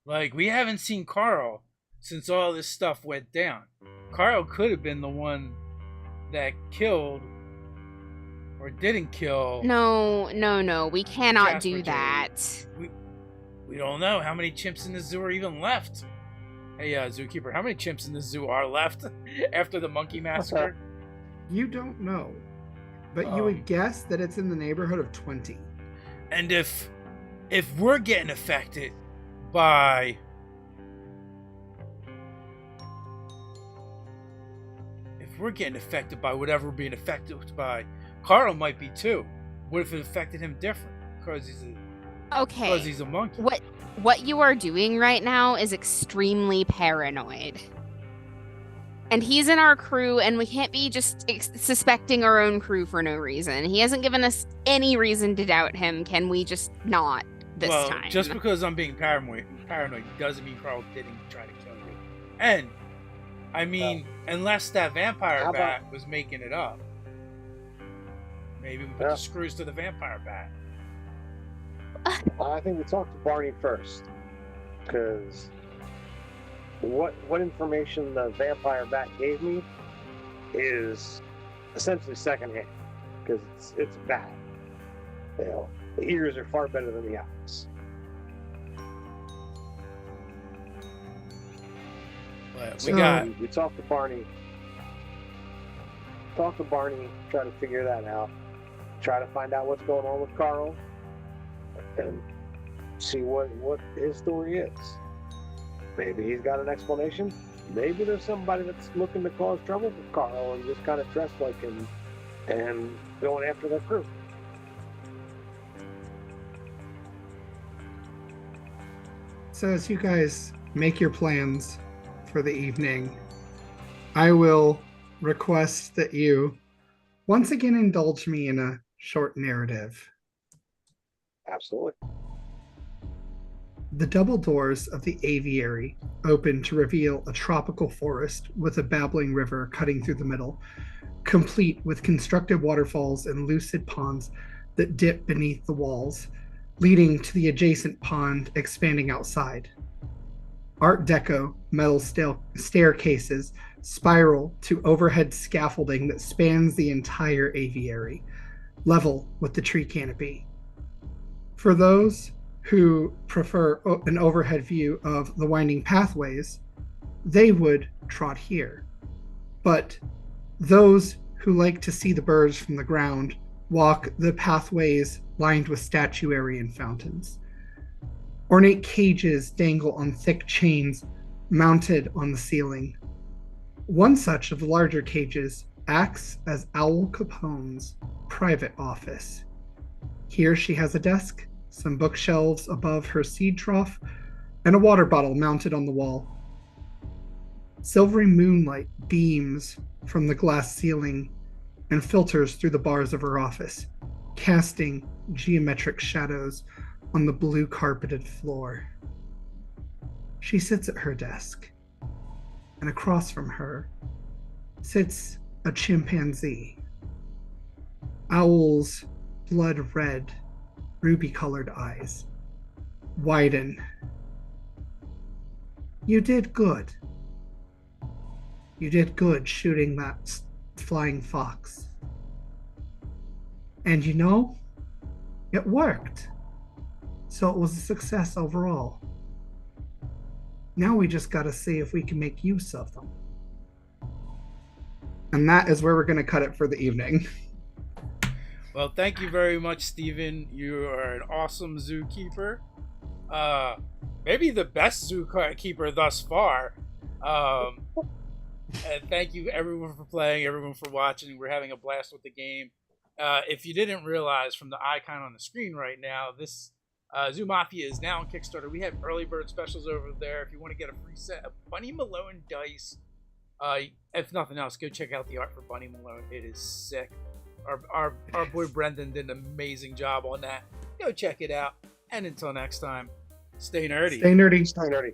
Like, we haven't seen Carl since all this stuff went down. Carl could have been the one that killed or didn't kill. No. We cannot Jasper do that. We don't know how many chimps in the zoo are even left. Hey, zookeeper, how many chimps in the zoo are left after the monkey massacre? You don't know, but you would guess that it's in the neighborhood of 20. And if we're getting affected by whatever we're being affected by, Carl might be too. What if it affected him different because he's a monkey? What you are doing right now is extremely paranoid. And he's in our crew, and we can't be just suspecting our own crew for no reason. He hasn't given us any reason to doubt him. Can we just not this time? Just because I'm being paranoid doesn't mean Carl didn't try to kill you. And, I mean, unless that vampire bat was making it up. Maybe we put the screws to the vampire bat. I think we talked to Barney first, because what information the vampire bat gave me is essentially secondhand, because it's bad. You know, the ears are far better than the eyes. But So- We talked to Barney. Try to figure that out. Try to find out what's going on with Carl, and see what his story is. Maybe he's got an explanation. Maybe there's somebody that's looking to cause trouble for Carl and just kind of dressed like him and going after their crew. So as you guys make your plans for the evening, I will request that you once again indulge me in a short narrative. Absolutely. The double doors of the aviary open to reveal a tropical forest with a babbling river cutting through the middle, complete with constructed waterfalls and lucid ponds that dip beneath the walls, leading to the adjacent pond expanding outside. Art Deco metal staircases spiral to overhead scaffolding that spans the entire aviary, level with the tree canopy. For those who prefer an overhead view of the winding pathways, they would trot here. But those who like to see the birds from the ground walk the pathways lined with statuary and fountains. Ornate cages dangle on thick chains mounted on the ceiling. One such of the larger cages acts as Owl Capone's private office. Here she has a desk, some bookshelves above her seed trough, and a water bottle mounted on the wall. Silvery moonlight beams from the glass ceiling and filters through the bars of her office, casting geometric shadows on the blue carpeted floor. She sits at her desk, and across from her sits a chimpanzee. Owl's blood-red, ruby-colored eyes widen. You did good. You did good shooting that flying fox. And you know, it worked. So it was a success overall. Now we just gotta see if we can make use of them. And that is where we're gonna cut it for the evening. Well, thank you very much, Steven. You are an awesome zookeeper. Maybe the best zookeeper thus far. And thank you everyone for playing, everyone for watching. We're having a blast with the game. If you didn't realize from the icon on the screen right now, this Zoo Mafia is now on Kickstarter. We have early bird specials over there. If you want to get a free set of Bunny Malone dice, if nothing else, go check out the art for Bunny Malone. It is sick. Our boy Brendan did an amazing job on that. Go check it out. And until next time, stay nerdy. Stay nerdy. Stay nerdy.